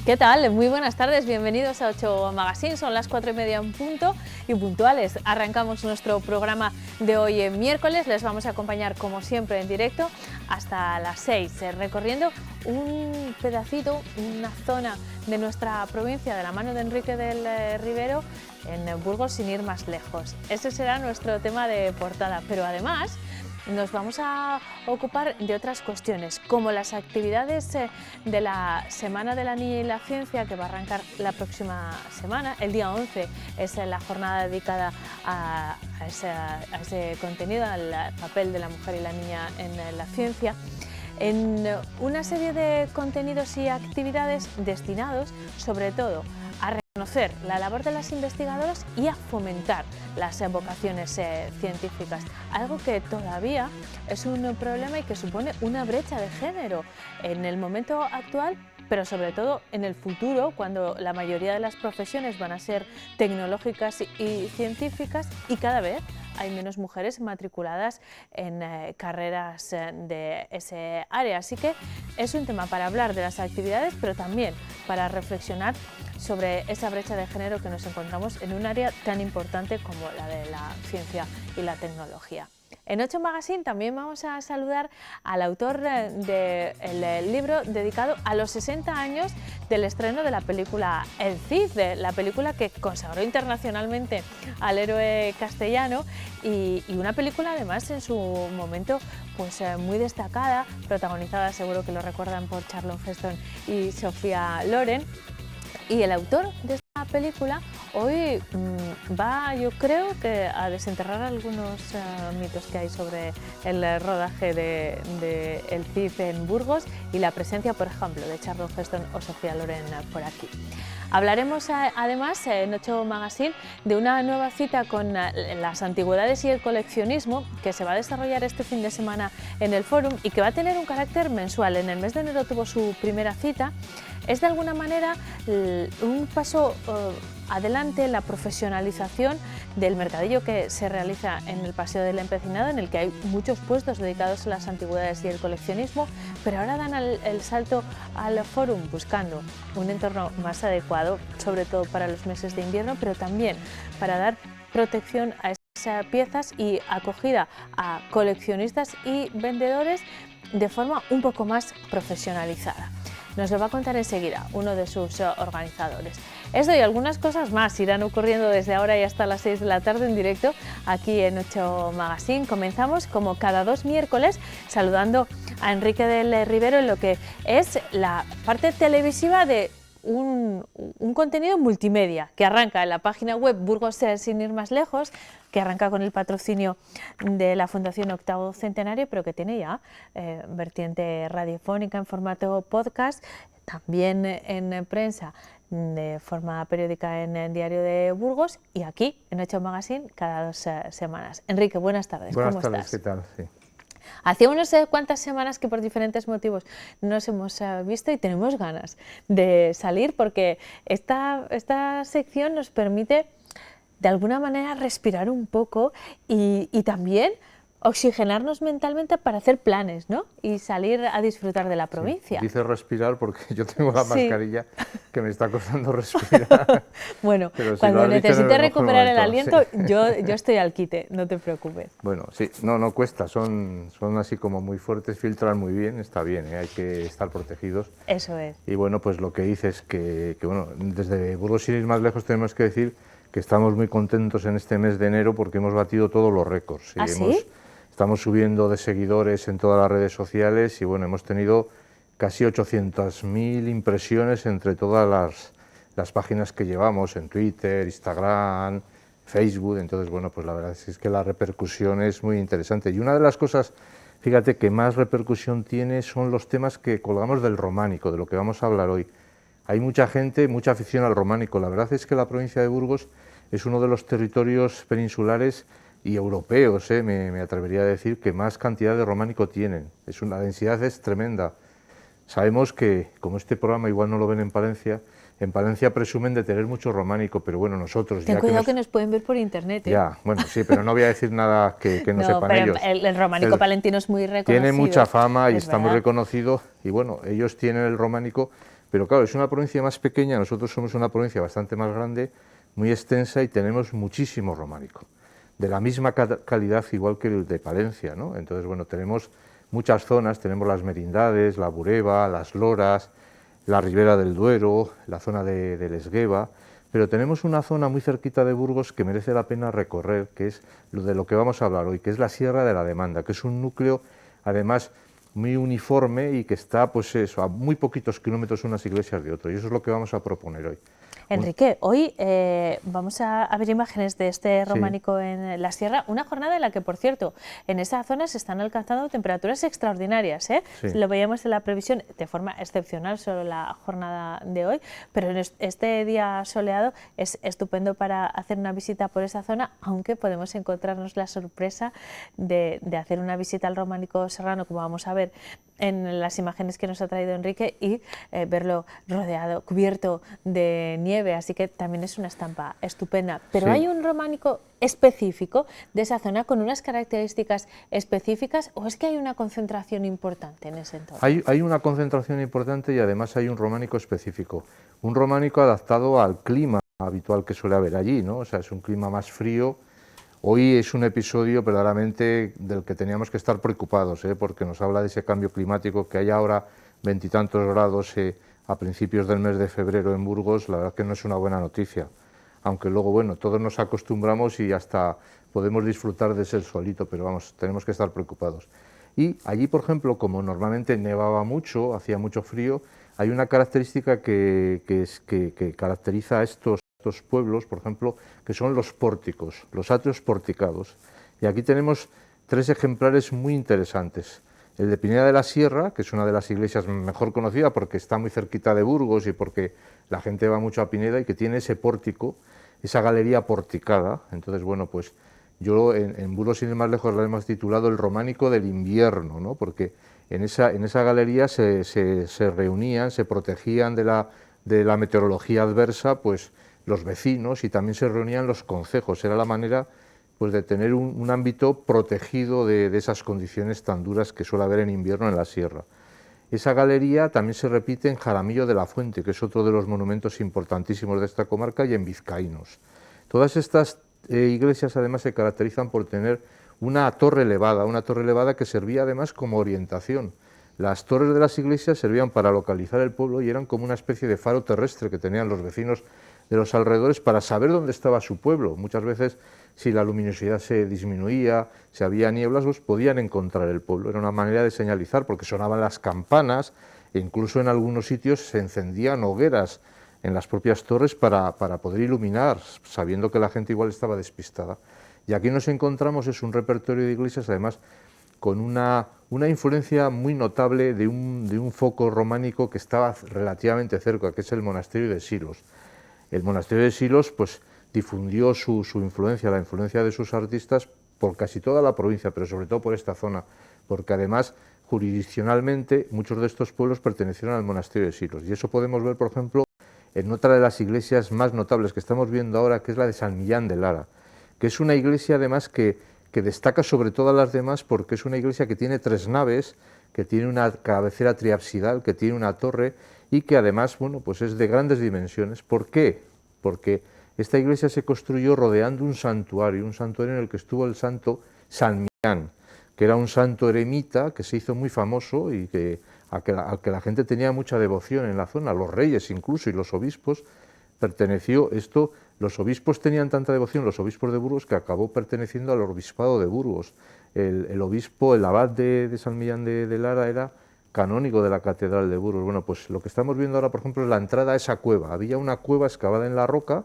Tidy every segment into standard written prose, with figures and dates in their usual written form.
¿Qué tal? Muy buenas tardes, bienvenidos a 8 Magazine, son las 4:30 en punto y puntuales. Arrancamos nuestro programa de hoy en miércoles, les vamos a acompañar como siempre en directo hasta las 6, recorriendo un pedacito, una zona de nuestra provincia de la mano de Enrique del Rivero en Burgos sin ir más lejos. Ese será nuestro tema de portada, pero además nos vamos a ocupar de otras cuestiones, como las actividades de la Semana de la Niña y la Ciencia, que va a arrancar la próxima semana. El día 11 es la jornada dedicada a ese contenido, al papel de la mujer y la niña en la ciencia, en una serie de contenidos y actividades destinados sobre todo a reconocer la labor de las investigadoras y a fomentar las vocaciones científicas, algo que todavía es un problema y que supone una brecha de género en el momento actual, pero sobre todo en el futuro, cuando la mayoría de las profesiones van a ser tecnológicas y científicas, y cada vez hay menos mujeres matriculadas en carreras de ese área. Así que es un tema para hablar de las actividades, pero también para reflexionar sobre esa brecha de género que nos encontramos en un área tan importante como la de la ciencia y la tecnología. En 8 Magazine también vamos a saludar al autor del libro dedicado a los 60 años del estreno de la película El Cid, la película que consagró internacionalmente al héroe castellano y una película además en su momento pues muy destacada, protagonizada, seguro que lo recuerdan, por Charlton Heston y Sophia Loren. Y el autor de esta película hoy va, yo creo, que a desenterrar algunos mitos que hay sobre el rodaje de El Cid en Burgos y la presencia, por ejemplo, de Charlton Heston o Sophia Loren por aquí. Hablaremos además en 8 Magazine de una nueva cita con las antigüedades y el coleccionismo que se va a desarrollar este fin de semana en el Fórum y que va a tener un carácter mensual. En el mes de enero tuvo su primera cita. Es de alguna manera un paso adelante en la profesionalización del mercadillo que se realiza en el Paseo del Empecinado, en el que hay muchos puestos dedicados a las antigüedades y el coleccionismo, pero ahora dan el salto al Fórum buscando un entorno más adecuado, sobre todo para los meses de invierno, pero también para dar protección a esas piezas y acogida a coleccionistas y vendedores de forma un poco más profesionalizada. Nos lo va a contar enseguida uno de sus organizadores. Esto y algunas cosas más irán ocurriendo desde ahora y hasta las 6 de la tarde en directo aquí en 8 Magazine. Comenzamos como cada 2 miércoles saludando a Enrique del Rivero en lo que es la parte televisiva de un contenido multimedia que arranca en la página web Burgos sin ir más lejos, que arranca con el patrocinio de la Fundación Octavo Centenario, pero que tiene ya vertiente radiofónica en formato podcast, también en prensa de forma periódica en el Diario de Burgos y aquí en 8 Magazine cada 2 semanas. Enrique, buenas tardes. Buenas ¿Cómo tardes, estás? ¿qué tal? Sí. Hacía unas cuantas semanas que por diferentes motivos no nos hemos visto y tenemos ganas de salir porque esta sección nos permite de alguna manera respirar un poco y también oxigenarnos mentalmente para hacer planes, ¿no? Y salir a disfrutar de la provincia. Sí, dice respirar porque yo tengo la Sí. mascarilla que me está costando respirar. Bueno, Pero si cuando lo has dicho en el necesites mejor recuperar el momento, aliento, sí. yo estoy al quite, no te preocupes. Bueno, sí, no cuesta, son así como muy fuertes, filtran muy bien, está bien, hay que estar protegidos. Eso es. Y bueno, pues lo que dices que bueno, desde Burgos sin ir más lejos tenemos que decir que estamos muy contentos en este mes de enero porque hemos batido todos los récords. ¿Ah, sí? Estamos subiendo de seguidores en todas las redes sociales y bueno, hemos tenido casi 800.000 impresiones entre todas las páginas que llevamos en Twitter, Instagram, Facebook. Entonces, bueno, pues la verdad es que la repercusión es muy interesante. Y una de las cosas, fíjate, que más repercusión tiene son los temas que colgamos del románico, de lo que vamos a hablar hoy. Hay mucha gente, mucha afición al románico. La verdad es que la provincia de Burgos es uno de los territorios peninsulares y europeos, me atrevería a decir, que más cantidad de románico tienen. La densidad es tremenda. Sabemos que, como este programa igual no lo ven en Palencia presumen de tener mucho románico, pero bueno, nosotros... Ten cuidado que nos pueden ver por internet, ¿eh? Ya, bueno, sí, pero no voy a decir nada que no sepan pero ellos. El románico palentino es muy reconocido. Tiene mucha fama y está muy verdad. reconocido, y bueno, ellos tienen el románico Pero claro, es una provincia más pequeña, nosotros somos una provincia bastante más grande, muy extensa y tenemos muchísimo románico, de la misma calidad igual que el de Palencia, ¿no? Entonces, bueno, tenemos muchas zonas, tenemos las Merindades, la Bureba, las Loras, la Ribera del Duero, la zona del Esgueva, pero tenemos una zona muy cerquita de Burgos que merece la pena recorrer, que es lo de lo que vamos a hablar hoy, que es la Sierra de la Demanda, que es un núcleo, además, muy uniforme y que está, pues eso, a muy poquitos kilómetros unas iglesias de otras, y eso es lo que vamos a proponer hoy. Enrique, hoy vamos a ver imágenes de este románico en la sierra, una jornada en la que, por cierto, en esa zona se están alcanzando temperaturas extraordinarias, ¿eh? Sí. Lo veíamos en la previsión de forma excepcional solo la jornada de hoy, pero en este día soleado es estupendo para hacer una visita por esa zona, aunque podemos encontrarnos la sorpresa de hacer una visita al románico serrano, como vamos a ver en las imágenes que nos ha traído Enrique, y verlo rodeado, cubierto de nieve, así que también es una estampa estupenda. Pero sí. ¿hay un románico específico de esa zona con unas características específicas o es que hay una concentración importante en ese entorno? Hay una concentración importante y además hay un románico específico, un románico adaptado al clima habitual que suele haber allí, ¿no? O sea, es un clima más frío. Hoy es un episodio verdaderamente del que teníamos que estar preocupados, porque nos habla de ese cambio climático, que hay ahora 20 y tantos grados a principios del mes de febrero en Burgos. La verdad que no es una buena noticia, aunque luego, bueno, todos nos acostumbramos y hasta podemos disfrutar de ese solito, pero vamos, tenemos que estar preocupados. Y allí, por ejemplo, como normalmente nevaba mucho, hacía mucho frío, hay una característica que caracteriza a estos pueblos, por ejemplo, que son los pórticos, los atrios porticados. Y aquí tenemos 3 ejemplares muy interesantes. El de Pineda de la Sierra, que es una de las iglesias mejor conocida porque está muy cerquita de Burgos y porque la gente va mucho a Pineda, y que tiene ese pórtico, esa galería porticada. Entonces, bueno, pues yo en Burgos, sin ir más lejos, la hemos titulado el románico del invierno, ¿no? Porque en esa galería se reunían, se protegían de la meteorología adversa, pues los vecinos, y también se reunían los concejos. Era la manera, pues, de tener un ámbito protegido de esas condiciones tan duras que suele haber en invierno en la sierra. Esa galería también se repite en Jaramillo de la Fuente, que es otro de los monumentos importantísimos de esta comarca, y en Vizcaínos. Todas estas iglesias además se caracterizan por tener una torre elevada que servía además como orientación. Las torres de las iglesias servían para localizar el pueblo y eran como una especie de faro terrestre que tenían los vecinos de los alrededores para saber dónde estaba su pueblo. Muchas veces, si la luminosidad se disminuía, si había nieblas, pues podían encontrar el pueblo. Era una manera de señalizar, porque sonaban las campanas e incluso en algunos sitios se encendían hogueras en las propias torres para poder iluminar, sabiendo que la gente igual estaba despistada. Y aquí nos encontramos, es un repertorio de iglesias, además, con una influencia muy notable de un foco románico que estaba relativamente cerca, que es el monasterio de Silos. El monasterio de Silos, pues, difundió su influencia, la influencia de sus artistas por casi toda la provincia, pero sobre todo por esta zona, porque además jurisdiccionalmente muchos de estos pueblos pertenecieron al monasterio de Silos, y eso podemos ver, por ejemplo, en otra de las iglesias más notables que estamos viendo ahora, que es la de San Millán de Lara, que es una iglesia además que destaca sobre todas las demás porque es una iglesia que tiene 3 naves, que tiene una cabecera triabsidal, que tiene una torre y que además, bueno, pues es de grandes dimensiones. ¿Por qué? Porque esta iglesia se construyó rodeando un santuario en el que estuvo el santo San Millán, que era un santo eremita que se hizo muy famoso y al que la gente tenía mucha devoción en la zona, los reyes incluso y los obispos. Perteneció esto, los obispos tenían tanta devoción, los obispos de Burgos, que acabó perteneciendo al obispado de Burgos. El obispo, el abad de San Millán de Lara, era canónigo de la catedral de Burgos. Bueno, pues lo que estamos viendo ahora, por ejemplo, es la entrada a esa cueva. Había una cueva excavada en la roca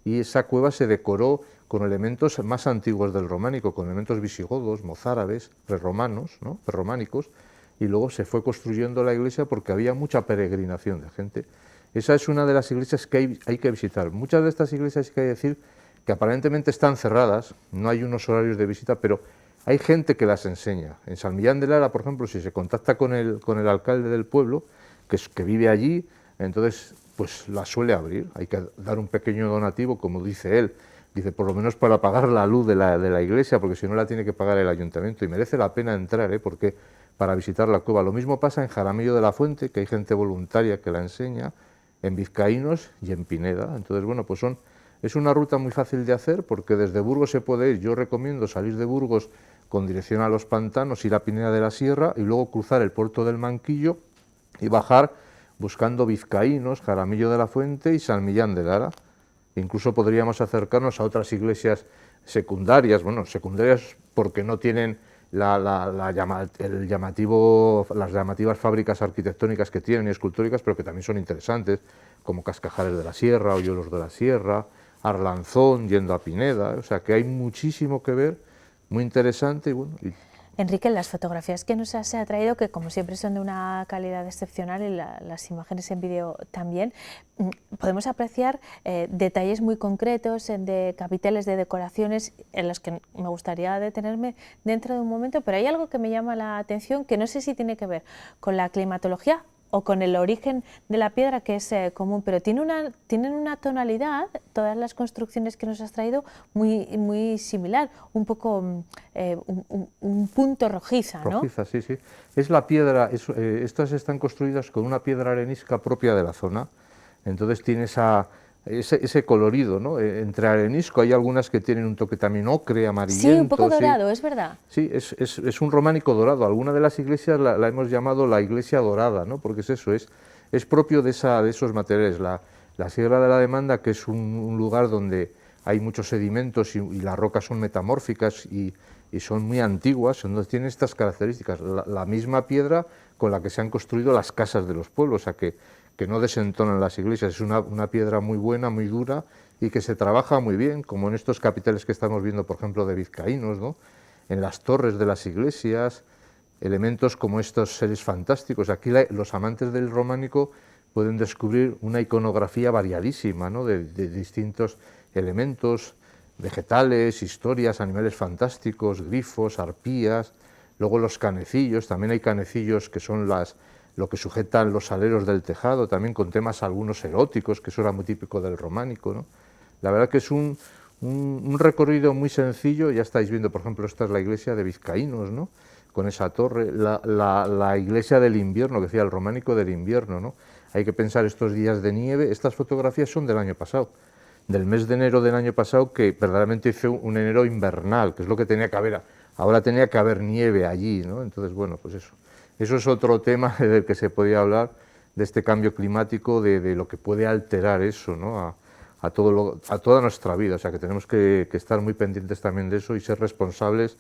y esa cueva se decoró con elementos más antiguos del románico, con elementos visigodos, mozárabes, prerromanos, ¿no? Prerrománicos, y luego se fue construyendo la iglesia porque había mucha peregrinación de gente. Esa es una de las iglesias que hay que visitar. Muchas de estas iglesias, hay que decir, que aparentemente están cerradas, no hay unos horarios de visita, pero hay gente que las enseña. En San Millán de Lara, por ejemplo, si se contacta con el alcalde del pueblo, que vive allí, entonces pues la suele abrir. Hay que dar un pequeño donativo, como dice él. Dice, por lo menos para pagar la luz de la iglesia, porque si no la tiene que pagar el ayuntamiento. Y merece la pena entrar, porque para visitar la cueva. Lo mismo pasa en Jaramillo de la Fuente, que hay gente voluntaria que la enseña, en Vizcaínos y en Pineda. Entonces, bueno, pues es una ruta muy fácil de hacer porque desde Burgos se puede ir. Yo recomiendo salir de Burgos con dirección a los pantanos, ir a Pineda de la Sierra y luego cruzar el puerto del Manquillo y bajar buscando Vizcaínos, Jaramillo de la Fuente y San Millán de Lara. Incluso podríamos acercarnos a otras iglesias secundarias, bueno, secundarias porque no tienen las llamativas fábricas arquitectónicas que tienen y escultóricas, pero que también son interesantes, como Cascajares de la Sierra, Hoyuelos de la Sierra, Arlanzón, yendo a Pineda, o sea que hay muchísimo que ver, muy interesante y bueno. Enrique, las fotografías que nos has traído, que como siempre son de una calidad excepcional, y las imágenes en vídeo también, podemos apreciar detalles muy concretos de capiteles, de decoraciones, en los que me gustaría detenerme dentro de un momento, pero hay algo que me llama la atención, que no sé si tiene que ver con la climatología o con el origen de la piedra, que es común, pero tienen una tonalidad, todas las construcciones que nos has traído, muy similar, un poco un punto rojiza, ¿no? Rojiza, sí, sí. Es la piedra, estas están construidas con una piedra arenisca propia de la zona, entonces tiene ese colorido, ¿no? Entre arenisco hay algunas que tienen un toque también ocre, amarillento. Sí, un poco dorado, es verdad. Sí, es un románico dorado. Alguna de las iglesias la hemos llamado la iglesia dorada, ¿no? Porque es eso, es propio de esos materiales. La Sierra de la Demanda, que es un lugar donde hay muchos sedimentos y las rocas son metamórficas y son muy antiguas, entonces tiene estas características. La misma piedra con la que se han construido las casas de los pueblos, o sea que no desentonan las iglesias. Es una piedra muy buena, muy dura y que se trabaja muy bien, como en estos capiteles que estamos viendo, por ejemplo, de Vizcaínos, ¿no? En las torres de las iglesias, elementos como estos seres fantásticos. Aquí los amantes del románico pueden descubrir una iconografía variadísima, ¿no? de distintos elementos, vegetales, historias, animales fantásticos, grifos, arpías, luego los canecillos, también hay canecillos que son lo que sujetan los aleros del tejado, también con temas algunos eróticos, que eso era muy típico del románico, ¿no? La verdad que es un recorrido muy sencillo. Ya estáis viendo, por ejemplo, esta es la iglesia de Vizcaínos, ¿no? Con esa torre, la iglesia del invierno, que decía el románico del invierno, ¿no? Hay que pensar estos días de nieve. Estas fotografías son del año pasado, del mes de enero del año pasado, que verdaderamente hizo un enero invernal, que es lo que tenía que haber. Ahora tenía que haber nieve allí, ¿no? Entonces, bueno, pues eso es otro tema del que se podía hablar, de este cambio climático, de lo que puede alterar eso, ¿no? A toda nuestra vida. O sea, que tenemos que estar muy pendientes también de eso y ser responsables,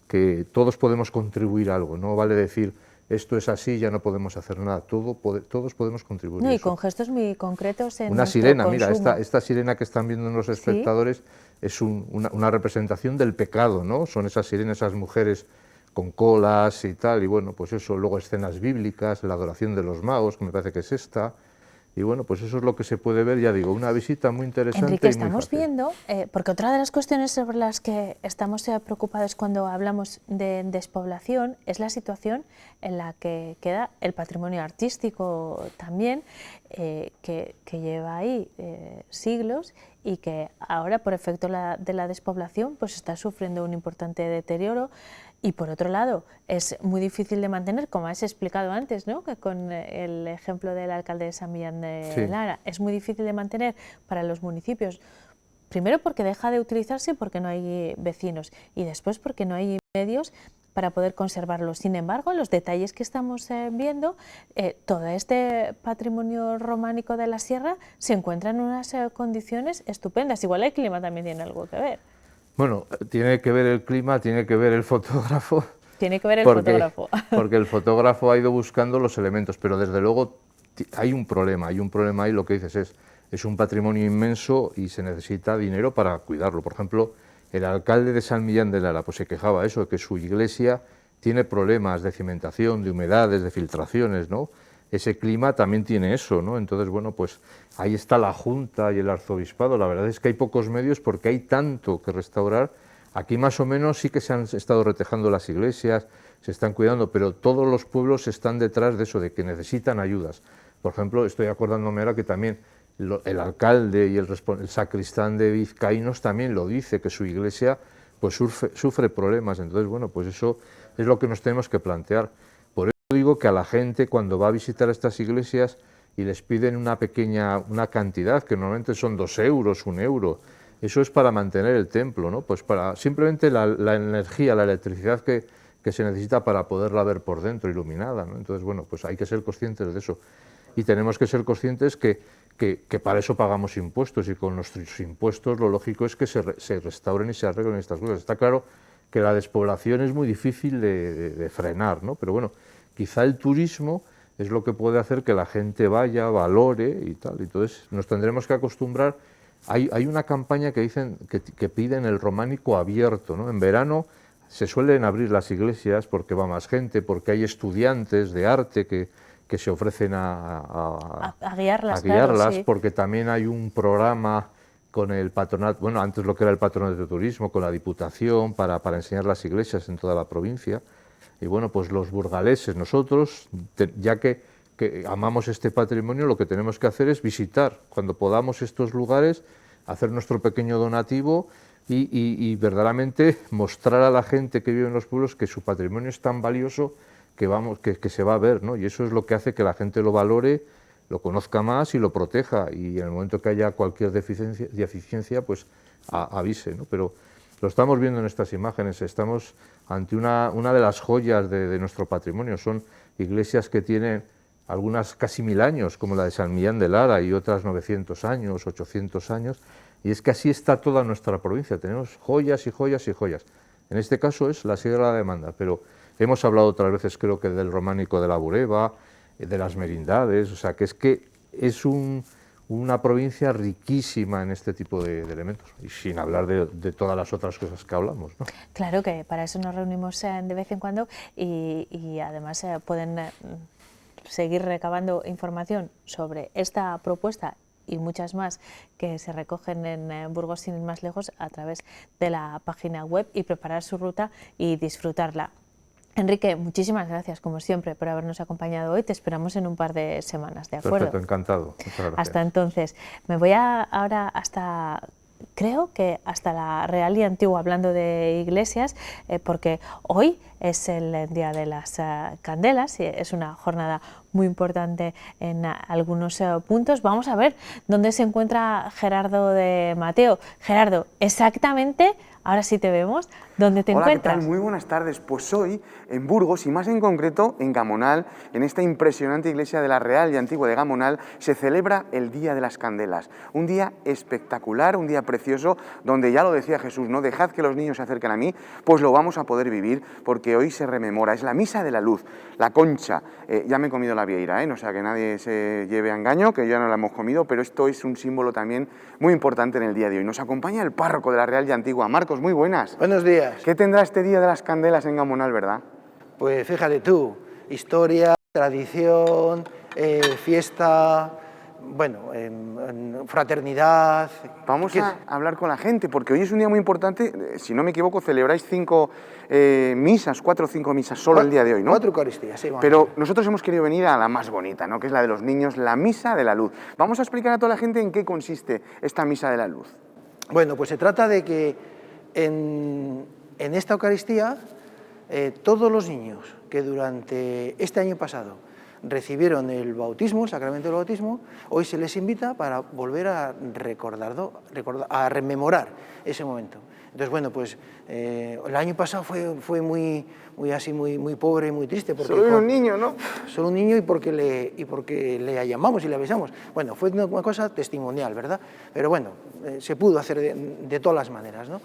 que todos podemos contribuir a algo. No vale decir, esto es así, ya no podemos hacer nada. Todos podemos contribuir. No, y con gestos muy concretos en una sirena, consumo. mira, esta sirena que están viendo los espectadores, ¿sí? Es una representación del pecado, ¿no? Son esas sirenas, esas mujeres con colas y tal, y bueno, pues eso, luego escenas bíblicas, la adoración de los magos, que me parece que es esta. Y bueno, pues eso es lo que se puede ver, ya digo, una visita muy interesante. Enrique, y muy estamos fácil. viendo, porque otra de las cuestiones sobre las que estamos preocupados cuando hablamos de despoblación es la situación en la que queda el patrimonio artístico también, que lleva ahí siglos y que ahora, por efecto de la despoblación, pues está sufriendo un importante deterioro. Y por otro lado, es muy difícil de mantener, como has explicado antes, ¿no? Que con el ejemplo del alcalde de San Millán de Lara, es muy difícil de mantener para los municipios, primero porque deja de utilizarse porque no hay vecinos y después porque no hay medios para poder conservarlo. Sin embargo, los detalles que estamos viendo, todo este patrimonio románico de la sierra se encuentra en unas condiciones estupendas. Igual el clima también tiene algo que ver. Bueno, tiene que ver el clima, tiene que ver el fotógrafo. Tiene que ver el fotógrafo. Porque el fotógrafo ha ido buscando los elementos, pero desde luego hay un problema ahí, lo que dices es un patrimonio inmenso y se necesita dinero para cuidarlo. Por ejemplo, el alcalde de San Millán de Lara pues se quejaba eso, de que su iglesia tiene problemas de cimentación, de humedades, de filtraciones, ¿no? Ese clima también tiene eso, ¿no? Entonces, bueno, pues ahí está la Junta y el Arzobispado. La verdad es que hay pocos medios porque hay tanto que restaurar. Aquí más o menos sí que se han estado retejando las iglesias, se están cuidando, pero todos los pueblos están detrás de eso, de que necesitan ayudas. Por ejemplo, estoy acordándome ahora que también el alcalde y el sacristán de Vizcaínos también lo dice, que su iglesia pues sufre problemas. Entonces, bueno, pues eso es lo que nos tenemos que plantear. digo que a la gente cuando va a visitar estas iglesias y les piden una cantidad, que normalmente son 2 euros, 1 euro, eso es para mantener el templo, ¿no? Pues para simplemente la energía, la electricidad que se necesita para poderla ver por dentro, iluminada, ¿no? Entonces, bueno, pues hay que ser conscientes de eso. Y tenemos que ser conscientes que para eso pagamos impuestos, y con nuestros impuestos lo lógico es que se restauren y se arreglen estas cosas. Está claro que la despoblación es muy difícil de frenar, ¿no? Pero bueno, quizá el turismo es lo que puede hacer que la gente vaya, valore y tal. Entonces nos tendremos que acostumbrar. Hay una campaña que dicen que piden el románico abierto, ¿no? En verano se suelen abrir las iglesias porque va más gente, porque hay estudiantes de arte que se ofrecen a guiarlas, guiarlas, sí. porque también hay un programa con el patronato, bueno, antes lo que era el patronato de turismo, con la Diputación, para enseñar las iglesias en toda la provincia. Y bueno, pues los burgaleses, nosotros, ya que amamos este patrimonio, lo que tenemos que hacer es visitar, cuando podamos, estos lugares, hacer nuestro pequeño donativo y verdaderamente mostrar a la gente que vive en los pueblos que su patrimonio es tan valioso que se va a ver, ¿no? Y eso es lo que hace que la gente lo valore, lo conozca más y lo proteja, y en el momento que haya cualquier deficiencia, pues avise, ¿no? Pero lo estamos viendo en estas imágenes, estamos ante una de las joyas de nuestro patrimonio. Son iglesias que tienen algunas casi 1000 años, como la de San Millán de Lara, y otras 900 años, 800 años, y es que así está toda nuestra provincia, tenemos joyas y joyas y joyas. En este caso es la Sierra de la Demanda, pero hemos hablado otras veces, creo que del románico de la Bureba, de las merindades, o sea que es una provincia riquísima en este tipo de elementos, y sin hablar de todas las otras cosas que hablamos, ¿no? Claro que para eso nos reunimos de vez en cuando, y además pueden seguir recabando información sobre esta propuesta y muchas más que se recogen en Burgos sin ir más lejos a través de la página web, y preparar su ruta y disfrutarla. Enrique, muchísimas gracias, como siempre, por habernos acompañado hoy. Te esperamos en un par de semanas, ¿de acuerdo? Perfecto, encantado. Muchas gracias. Hasta entonces. Me voy ahora creo que hasta la Real y Antigua, hablando de iglesias, porque hoy es el Día de las Candelas y es una jornada muy importante en algunos puntos. Vamos a ver dónde se encuentra Gerardo de Mateo. Gerardo, exactamente, ahora sí te vemos, ¿dónde te encuentras? ¿Qué tal? Muy buenas tardes. Pues hoy en Burgos, y más en concreto en Gamonal, en esta impresionante iglesia de la Real y Antigua de Gamonal, se celebra el Día de las Candelas. Un día espectacular, un día precioso, donde ya lo decía Jesús, ¿no? Dejad que los niños se acerquen a mí, pues lo vamos a poder vivir, porque hoy se rememora, es la Misa de la Luz, la concha. Ya me he comido la vieira, no sea que nadie se lleve a engaño, que ya no la hemos comido, pero esto es un símbolo también muy importante en el día de hoy. Nos acompaña el párroco de la Real y Antigua. Marcos, muy buenas. Buenos días. ¿Qué tendrá este Día de las Candelas en Gamonal, verdad? Pues fíjate tú, historia, tradición, fiesta, bueno, fraternidad. Vamos a hablar con la gente, porque hoy es un día muy importante. Si no me equivoco, celebráis 4 o 5 misas solo el día de hoy, ¿no? 4 Eucaristías, sí. Pero nosotros hemos querido venir a la más bonita, ¿no? Que es la de los niños, la Misa de la Luz. Vamos a explicar a toda la gente en qué consiste esta Misa de la Luz. Bueno, pues se trata de que en esta Eucaristía todos los niños que durante este año pasado recibieron el bautismo, el sacramento del bautismo, hoy se les invita para volver a a rememorar ese momento. Entonces, bueno, pues el año pasado fue muy pobre y muy triste. Porque solo un niño, ¿no? Solo un niño, y porque le llamamos y le avisamos. Bueno, fue una cosa testimonial, ¿verdad? Pero bueno, se pudo hacer de todas las maneras, ¿no?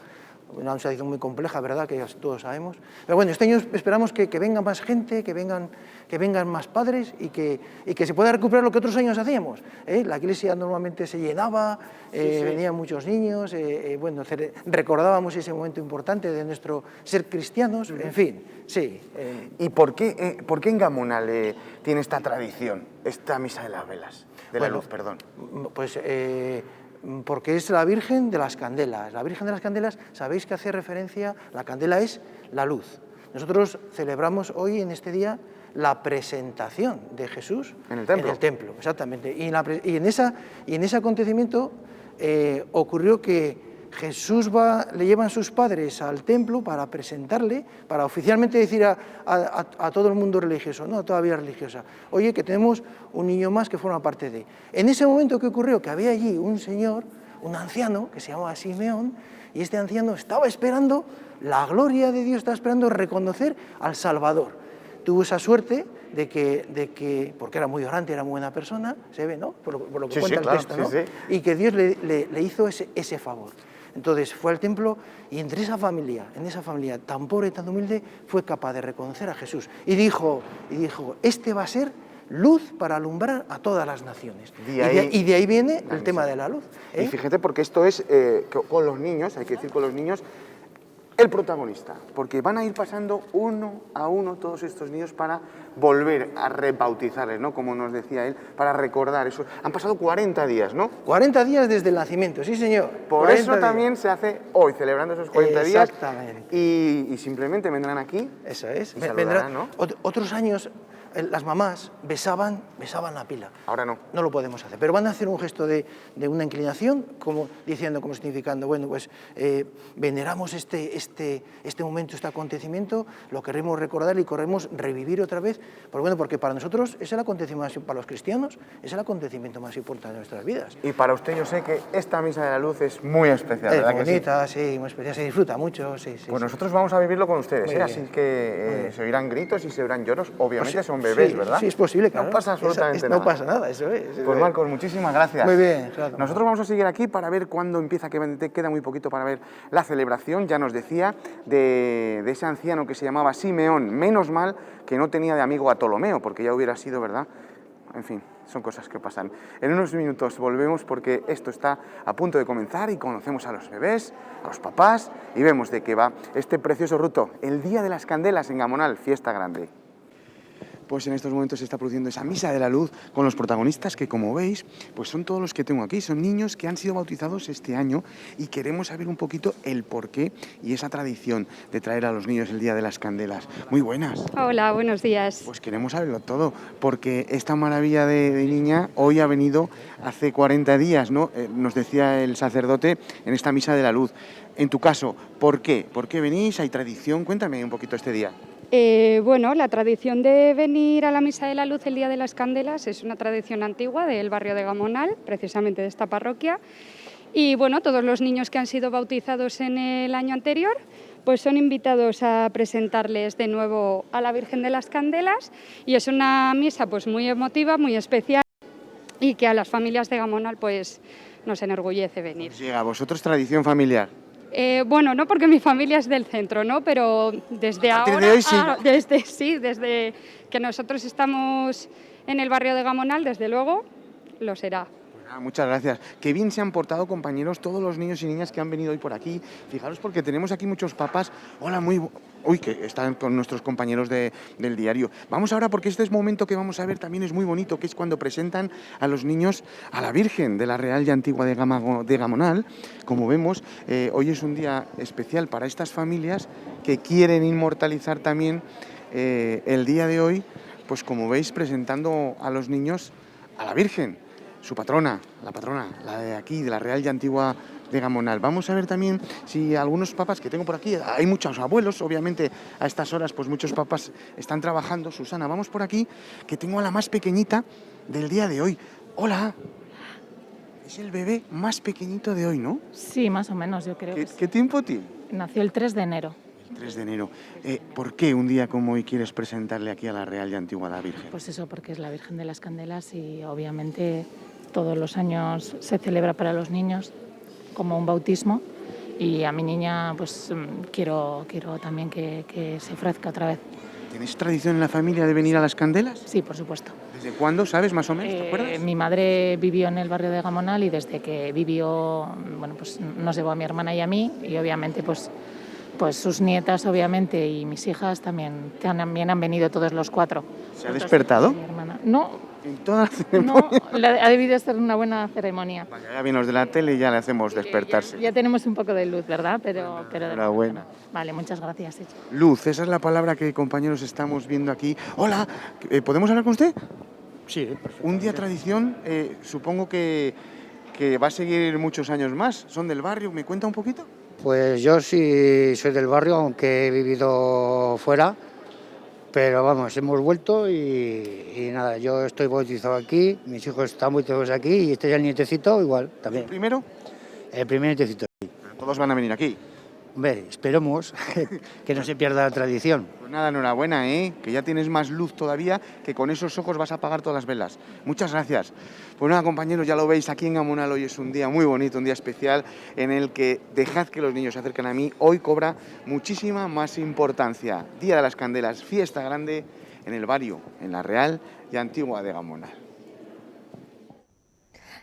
Una situación muy compleja, ¿verdad?, que todos sabemos. Pero bueno, este año esperamos que venga más gente, que vengan más padres, y que se pueda recuperar lo que otros años hacíamos. La iglesia normalmente se llenaba, venían muchos niños, bueno, recordábamos ese momento importante de nuestro ser cristianos, en fin, sí. ¿Y por qué en Gamonal tiene esta tradición, esta Misa de las Velas? De la Luz, perdón. Pues porque es la Virgen de las Candelas. La Virgen de las Candelas, sabéis que hace referencia, la candela es la luz. Nosotros celebramos hoy, en este día, la presentación de Jesús en el templo. En el templo, exactamente. Y en ese acontecimiento ocurrió que Jesús le llevan sus padres al templo para presentarle, para oficialmente decir a todo el mundo religioso, no todavía religiosa, oye, que tenemos un niño más que forma parte de. En ese momento, ¿qué ocurrió? Que había allí un señor, un anciano, que se llamaba Simeón, y este anciano estaba esperando la gloria de Dios, estaba esperando reconocer al Salvador. Tuvo esa suerte de que porque era muy orante, era muy buena persona, se ve, ¿no? Por lo que cuenta el texto, ¿no? Sí. Y que Dios le hizo ese favor. Entonces fue al templo y en esa familia tan pobre, tan humilde, fue capaz de reconocer a Jesús. Y dijo, este va a ser luz para alumbrar a todas las naciones. Y de ahí viene el tema de la luz. Y fíjate, porque esto es, con los niños, hay que decir con los niños, el protagonista, porque van a ir pasando uno a uno todos estos niños para volver a rebautizarles, ¿no? Como nos decía él, para recordar eso. Han pasado 40 días, ¿no? 40 días desde el nacimiento, sí señor. Por eso también se hace hoy, celebrando esos 40 días. Exactamente. Y simplemente vendrán aquí. Eso es. Y saludarán, ¿no? Otros años las mamás besaban la pila. Ahora no. No lo podemos hacer, pero van a hacer un gesto de una inclinación, como diciendo, como significando, bueno, pues veneramos este momento, este acontecimiento, lo queremos recordar y queremos revivir otra vez, porque para nosotros es el acontecimiento, para los cristianos, es el acontecimiento más importante de nuestras vidas. Y para usted yo sé que esta Misa de la Luz es muy especial, Es ¿verdad? bonita, sí, muy especial, se disfruta mucho, sí. Pues nosotros vamos a vivirlo con ustedes, así que se oirán gritos y se oirán lloros, obviamente Pues, son bebés, sí, ¿verdad? Sí, es posible, claro. No pasa absolutamente nada. No pasa nada, eso es. Pues Marcos, muchísimas gracias. Muy bien, claro. Nosotros vamos a seguir aquí para ver cuándo empieza, que queda muy poquito para ver la celebración, ya nos decía, de ese anciano que se llamaba Simeón. Menos mal que no tenía de amigo a Ptolomeo, porque ya hubiera sido, ¿verdad? En fin, son cosas que pasan. En unos minutos volvemos porque esto está a punto de comenzar y conocemos a los bebés, a los papás y vemos de qué va este precioso ruto, el Día de las Candelas en Gamonal, fiesta grande. Pues en estos momentos se está produciendo esa Misa de la Luz con los protagonistas que, como veis, pues son todos los que tengo aquí. Son niños que han sido bautizados este año y queremos saber un poquito el porqué y esa tradición de traer a los niños el Día de las Candelas. Muy buenas. Hola, buenos días. Pues queremos saberlo todo, porque esta maravilla de niña hoy ha venido hace 40 días, ¿no? Nos decía el sacerdote en esta Misa de la Luz. En tu caso, ¿por qué? ¿Por qué venís? ¿Hay tradición? Cuéntame un poquito este día. Bueno, la tradición de venir a la Misa de la Luz el Día de las Candelas es una tradición antigua del barrio de Gamonal, precisamente de esta parroquia. Y bueno, todos los niños que han sido bautizados en el año anterior pues son invitados a presentarles de nuevo a la Virgen de las Candelas y es una misa pues muy emotiva, muy especial y que a las familias de Gamonal pues nos enorgullece venir. Pues llega a vosotros tradición familiar. Bueno, no porque mi familia es del centro, ¿no? Pero desde ahora, de hoy, sí. Desde que nosotros estamos en el barrio de Gamonal, desde luego, lo será. Muchas gracias. Qué bien se han portado, compañeros, todos los niños y niñas que han venido hoy por aquí. Fijaros porque tenemos aquí muchos papás. Hola, que están con nuestros compañeros del diario. Vamos ahora porque este momento que vamos a ver también es muy bonito, que es cuando presentan a los niños a la Virgen de la Real y Antigua de Gamonal. Como vemos, hoy es un día especial para estas familias que quieren inmortalizar también el día de hoy, pues como veis, presentando a los niños a la Virgen. Su patrona, la de aquí, de la Real y Antigua de Gamonal. Vamos a ver también si algunos papás que tengo por aquí, hay muchos abuelos, obviamente a estas horas pues muchos papás están trabajando. Susana, vamos por aquí, que tengo a la más pequeñita del día de hoy. Hola, es el bebé más pequeñito de hoy, ¿no? Sí, más o menos, yo creo. ¿Qué tiempo tiene? Nació el 3 de enero. 3 de enero. ¿Por qué un día como hoy quieres presentarle aquí a la Real y Antigua la Virgen? Pues eso, porque es la Virgen de las Candelas y obviamente todos los años se celebra para los niños como un bautismo y a mi niña pues quiero también que se ofrezca otra vez. ¿Tienes tradición en la familia de venir a las Candelas? Sí, por supuesto. ¿Desde cuándo, sabes, más o menos? ¿Te acuerdas? Mi madre vivió en el barrio de Gamonal y desde que vivió, bueno, pues nos llevó a mi hermana y a mí y obviamente pues sus nietas, obviamente, y mis hijas también han venido todos los 4. ¿Se ha despertado? Mi hermana. No. ¿En toda la ceremonia? No, ha debido ser una buena ceremonia. Vaya, ya viene los de la tele y ya le hacemos despertarse. Ya tenemos un poco de luz, ¿verdad? Pero enhorabuena. Vale, muchas gracias. Luz, esa es la palabra que, compañeros, estamos viendo aquí. Hola, ¿podemos hablar con usted? Sí, perfecto. Un día tradición, supongo que que va a seguir muchos años más. ¿Son del barrio? ¿Me cuenta un poquito? Pues yo sí soy del barrio, aunque he vivido fuera, pero vamos, hemos vuelto y nada, yo estoy bautizado aquí, mis hijos están bautizados aquí y este es el nietecito igual también. ¿El primero? El primer nietecito. Todos van a venir aquí. Hombre, esperemos que no se pierda la tradición. Pues nada, enhorabuena, que ya tienes más luz todavía, que con esos ojos vas a apagar todas las velas. Muchas gracias. Pues nada, compañeros, ya lo veis, aquí en Gamonal hoy es un día muy bonito, un día especial, en el que dejad que los niños se acerquen a mí. Hoy cobra muchísima más importancia. Día de las Candelas, fiesta grande en el barrio, en la Real y Antigua de Gamonal.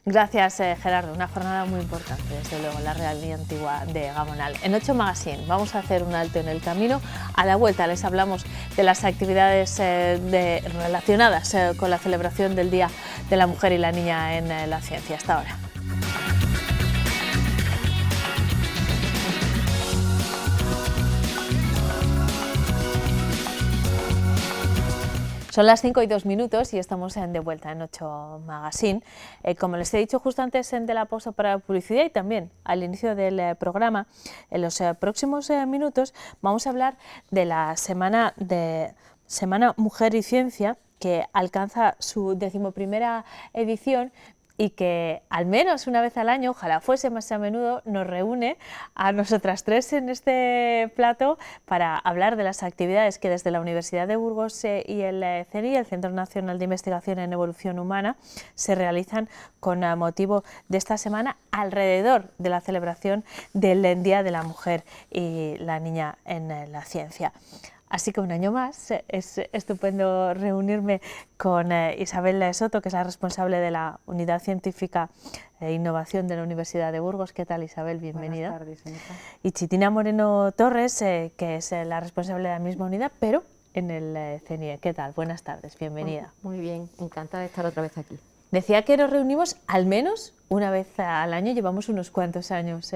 Gracias, Gerardo. Una jornada muy importante, desde luego, la Real y Antigua de Gamonal. En 8 Magazine vamos a hacer un alto en el camino. A la vuelta les hablamos de las actividades relacionadas con la celebración del Día de la Mujer y la Niña en la Ciencia. Hasta ahora. Son las 5:02 y estamos de vuelta en 8 Magazine. Como les he dicho justo antes de la pausa para la publicidad y también al inicio del programa, en los próximos minutos vamos a hablar de la Semana Mujer y Ciencia, que alcanza su 11ª edición y que al menos una vez al año, ojalá fuese más a menudo, nos reúne a nosotras tres en este plato para hablar de las actividades que desde la Universidad de Burgos y el CNI, el Centro Nacional de Investigación en Evolución Humana, se realizan con motivo de esta semana alrededor de la celebración del Día de la Mujer y la Niña en la Ciencia. Así que un año más es estupendo reunirme con Isabel Soto, que es la responsable de la Unidad Científica e Innovación de la Universidad de Burgos. ¿Qué tal, Isabel? Bienvenida. Buenas tardes, Mónica. Y Chitina Moreno Torres, que es la responsable de la misma unidad, pero en el CNIE. ¿Qué tal? Buenas tardes, bienvenida. Muy bien, encantada de estar otra vez aquí. Decía que nos reunimos al menos una vez al año, llevamos unos cuantos años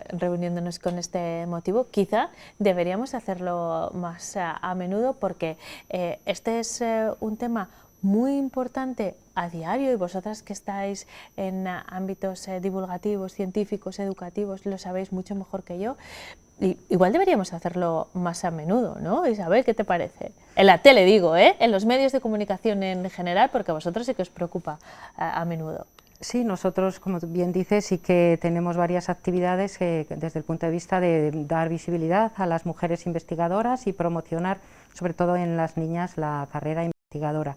reuniéndonos con este motivo. Quizá deberíamos hacerlo más a menudo porque este es un tema muy importante a diario y vosotras que estáis en ámbitos divulgativos, científicos, educativos, lo sabéis mucho mejor que yo. Igual deberíamos hacerlo más a menudo, ¿no? Isabel, ¿qué te parece? En la tele digo, en los medios de comunicación en general, porque a vosotros sí que os preocupa a menudo. Sí, nosotros, como bien dices, sí que tenemos varias actividades desde el punto de vista de dar visibilidad a las mujeres investigadoras y promocionar, sobre todo en las niñas, la carrera investigadora.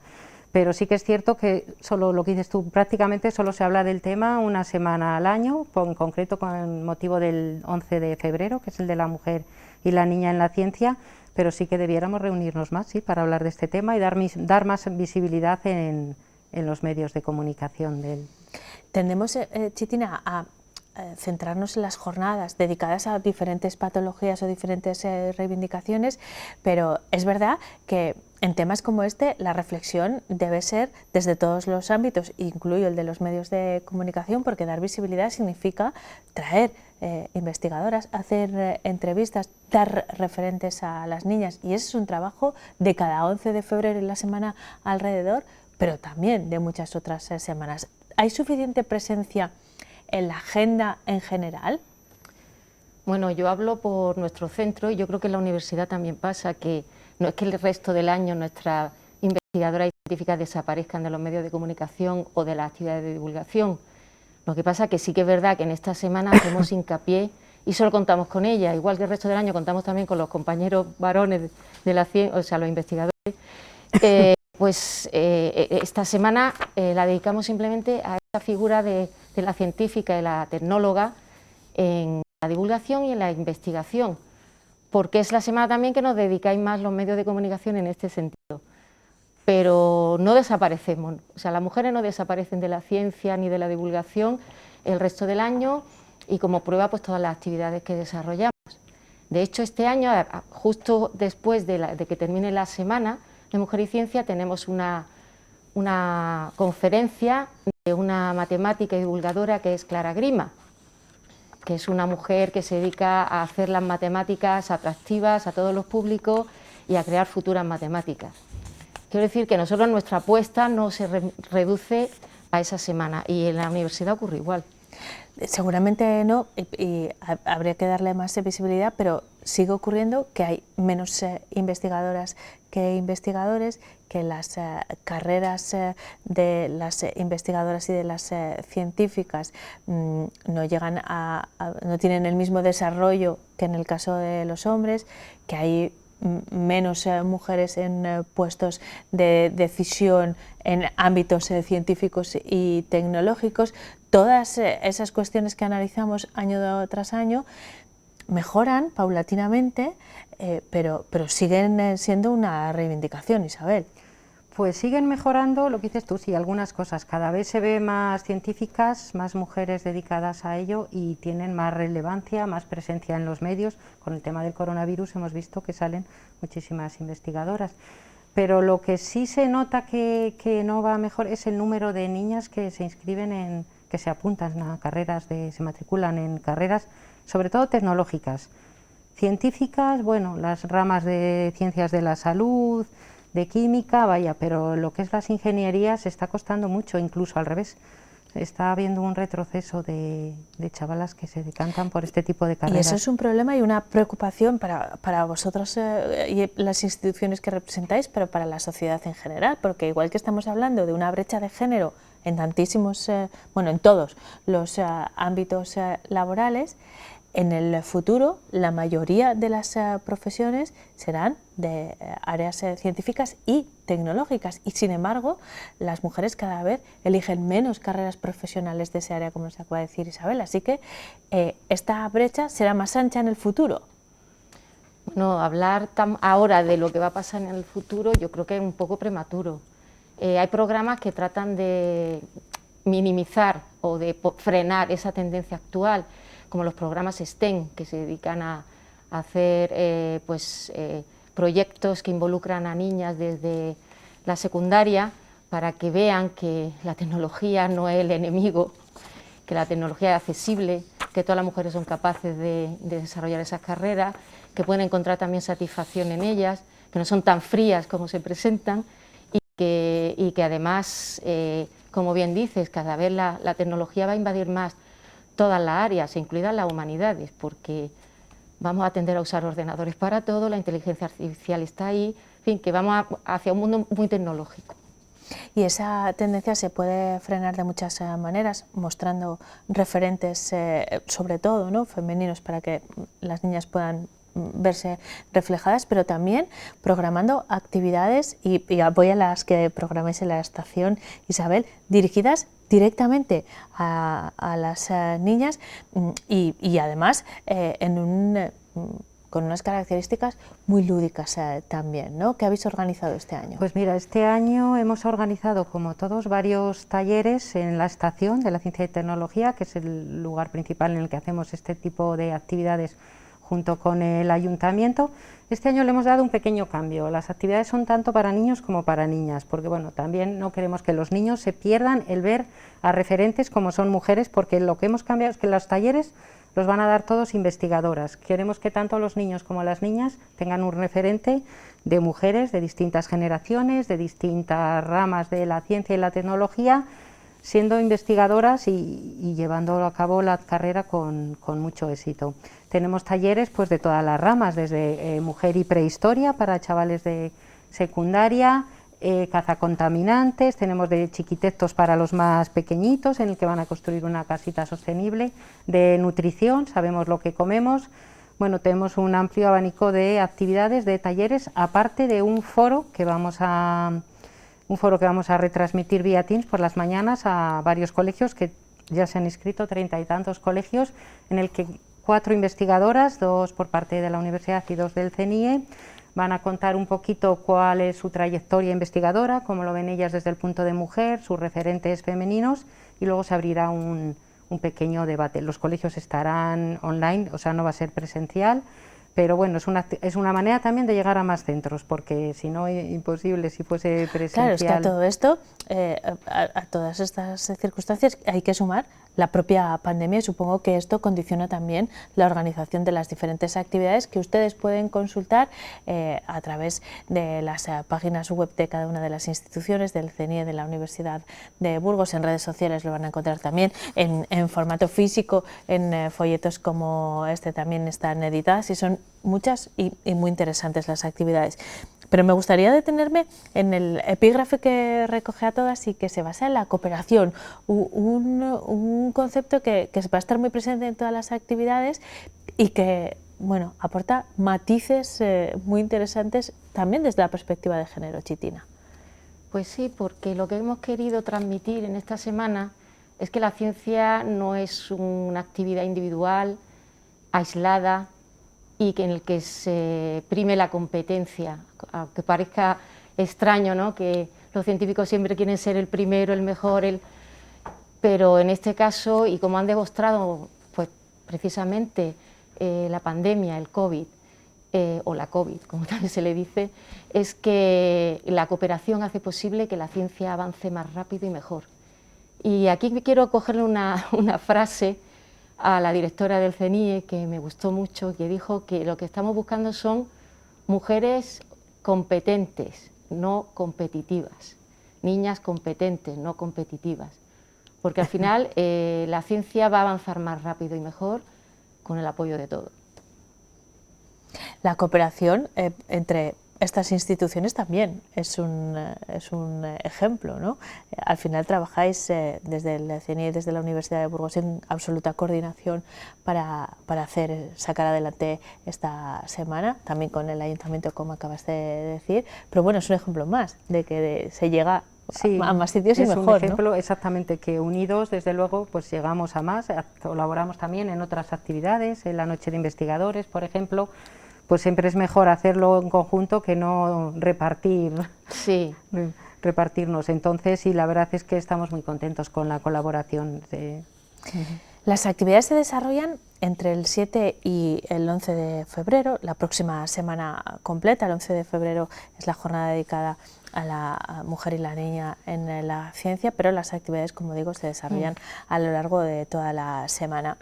Pero sí que es cierto que solo lo que dices tú, prácticamente solo se habla del tema una semana al año, en concreto con motivo del 11 de febrero, que es el de la mujer y la niña en la ciencia, pero sí que debiéramos reunirnos más, sí, para hablar de este tema y dar más visibilidad en los medios de comunicación de él. Tendemos, Chitina, a centrarnos en las jornadas dedicadas a diferentes patologías o diferentes reivindicaciones, pero es verdad que en temas como este la reflexión debe ser desde todos los ámbitos, incluyo el de los medios de comunicación, porque dar visibilidad significa traer investigadoras, hacer entrevistas, dar referentes a las niñas, y ese es un trabajo de cada 11 de febrero y la semana alrededor, pero también de muchas otras semanas. ¿Hay suficiente presencia en la agenda en general? Bueno, yo hablo por nuestro centro y yo creo que en la universidad también pasa que no es que el resto del año nuestras investigadoras y científicas desaparezcan de los medios de comunicación o de las actividades de divulgación. Lo que pasa que sí que es verdad que en esta semana hacemos hincapié y solo contamos con ella, igual que el resto del año contamos también con los compañeros varones de la ciencia, o sea, los investigadores. Esta semana la dedicamos simplemente a esta figura de la científica y la tecnóloga en la divulgación y en la investigación, porque es la semana también que nos dedicáis más los medios de comunicación en este sentido. Pero no desaparecemos, o sea, las mujeres no desaparecen de la ciencia ni de la divulgación el resto del año y como prueba pues todas las actividades que desarrollamos. De hecho, este año, justo después de que termine la semana de Mujer y Ciencia, tenemos una conferencia de una matemática y divulgadora que es Clara Grima, que es una mujer que se dedica a hacer las matemáticas atractivas a todos los públicos y a crear futuras matemáticas. Quiero decir que nosotros nuestra apuesta no se reduce a esa semana y en la universidad ocurre igual. Seguramente no, y habría que darle más visibilidad, pero sigue ocurriendo que hay menos investigadoras que investigadores, que las carreras de las investigadoras y de las científicas no llegan no tienen el mismo desarrollo que en el caso de los hombres, que hay menos mujeres en puestos de decisión en ámbitos científicos y tecnológicos. Todas esas cuestiones que analizamos año tras año mejoran paulatinamente, pero siguen siendo una reivindicación, Isabel. Pues siguen mejorando, lo que dices tú, sí, algunas cosas. Cada vez se ve más científicas, más mujeres dedicadas a ello y tienen más relevancia, más presencia en los medios. Con el tema del coronavirus hemos visto que salen muchísimas investigadoras. Pero lo que sí se nota que no va mejor es el número de niñas que se inscriben que se apuntan a carreras, se matriculan en carreras, sobre todo tecnológicas. Científicas, bueno, las ramas de ciencias de la salud, de química, vaya, pero lo que es las ingenierías está costando mucho, incluso al revés. Está habiendo un retroceso de chavalas que se decantan por este tipo de carreras. Y eso es un problema y una preocupación para vosotros y las instituciones que representáis, pero para la sociedad en general, porque igual que estamos hablando de una brecha de género en tantísimos, en todos los ámbitos laborales, en el futuro la mayoría de las profesiones serán de áreas científicas y tecnológicas, y sin embargo las mujeres cada vez eligen menos carreras profesionales de ese área, como nos acaba de decir Isabel, así que esta brecha será más ancha en el futuro. Bueno, hablar ahora de lo que va a pasar en el futuro yo creo que es un poco prematuro. Hay programas que tratan de minimizar o de frenar esa tendencia actual, como los programas STEM, que se dedican a hacer proyectos que involucran a niñas desde la secundaria para que vean que la tecnología no es el enemigo, que la tecnología es accesible, que todas las mujeres son capaces de desarrollar esas carreras, que pueden encontrar también satisfacción en ellas, que no son tan frías como se presentan y que además, como bien dices, cada vez la tecnología va a invadir más todas las áreas, incluidas las humanidades, porque vamos a tender a usar ordenadores para todo, la inteligencia artificial está ahí, en fin, que vamos hacia un mundo muy tecnológico. Y esa tendencia se puede frenar de muchas maneras, mostrando referentes, sobre todo, ¿no?, femeninos, para que las niñas puedan verse reflejadas, pero también programando actividades, y voy a las que programéis en la estación, Isabel, dirigidas directamente a las niñas y además con unas características muy lúdicas también, ¿no? ¿Qué habéis organizado este año? Pues mira, este año hemos organizado, como todos, varios talleres en la estación de la Ciencia y Tecnología, que es el lugar principal en el que hacemos este tipo de actividades junto con el ayuntamiento. Este año le hemos dado un pequeño cambio. Las actividades son tanto para niños como para niñas, porque bueno, también no queremos que los niños se pierdan el ver a referentes como son mujeres, porque lo que hemos cambiado es que los talleres los van a dar todos investigadoras. Queremos que tanto los niños como las niñas tengan un referente de mujeres de distintas generaciones, de distintas ramas de la ciencia y la tecnología, siendo investigadoras y llevando a cabo la carrera con mucho éxito. Tenemos talleres pues de todas las ramas, desde mujer y prehistoria para chavales de secundaria, cazacontaminantes, tenemos de chiquitectos para los más pequeñitos, en el que van a construir una casita sostenible, de nutrición, sabemos lo que comemos. Bueno, tenemos un amplio abanico de actividades, de talleres, aparte de un foro que vamos a retransmitir vía Teams por las mañanas a varios colegios, que ya se han inscrito 30 y tantos colegios, en el que 4 investigadoras, 2 por parte de la universidad y 2 del CNIE, van a contar un poquito cuál es su trayectoria investigadora, cómo lo ven ellas desde el punto de mujer, sus referentes femeninos, y luego se abrirá un pequeño debate. Los colegios estarán online, o sea, no va a ser presencial, pero bueno, es una manera también de llegar a más centros, porque si no, imposible si fuese presencial. Claro, es que a todo esto, a todas estas circunstancias, hay que sumar la propia pandemia, y supongo que esto condiciona también la organización de las diferentes actividades que ustedes pueden consultar a través de las páginas web de cada una de las instituciones, del CNIE, de la Universidad de Burgos. En redes sociales lo van a encontrar también en formato físico, en folletos como este también están editadas, y son muchas y muy interesantes las actividades. Pero me gustaría detenerme en el epígrafe que recoge a todas y que se basa en la cooperación, un concepto que va a estar muy presente en todas las actividades y que, bueno, aporta matices muy interesantes también desde la perspectiva de género. Chitina. Pues sí, porque lo que hemos querido transmitir en esta semana es que la ciencia no es una actividad individual, aislada, y que en el que se prime la competencia, aunque parezca extraño, ¿no?, que los científicos siempre quieren ser el primero, el mejor, pero en este caso, y como han demostrado pues, precisamente la pandemia, el COVID, o la COVID, como también se le dice, es que la cooperación hace posible que la ciencia avance más rápido y mejor. Y aquí quiero cogerle una frase a la directora del CNIE que me gustó mucho, que dijo que lo que estamos buscando son mujeres competentes, no competitivas, niñas competentes, no competitivas, porque al final la ciencia va a avanzar más rápido y mejor con el apoyo de todos. La cooperación entre estas instituciones también es un ejemplo, ¿no? Al final trabajáis desde el CNIE, desde la Universidad de Burgos, en absoluta coordinación para sacar adelante esta semana, también con el Ayuntamiento, como acabas de decir, pero bueno, es un ejemplo más de que se llega a más sitios y mejor, es un ejemplo, ¿no? Exactamente, que unidos, desde luego, pues llegamos a más. Colaboramos también en otras actividades, en la Noche de Investigadores, por ejemplo. Pues siempre es mejor hacerlo en conjunto que no repartirnos. Entonces, y la verdad es que estamos muy contentos con la colaboración. Las actividades se desarrollan entre el 7 y el 11 de febrero, la próxima semana completa. El 11 de febrero es la jornada dedicada a la mujer y la niña en la ciencia, pero las actividades, como digo, se desarrollan a lo largo de toda la semana.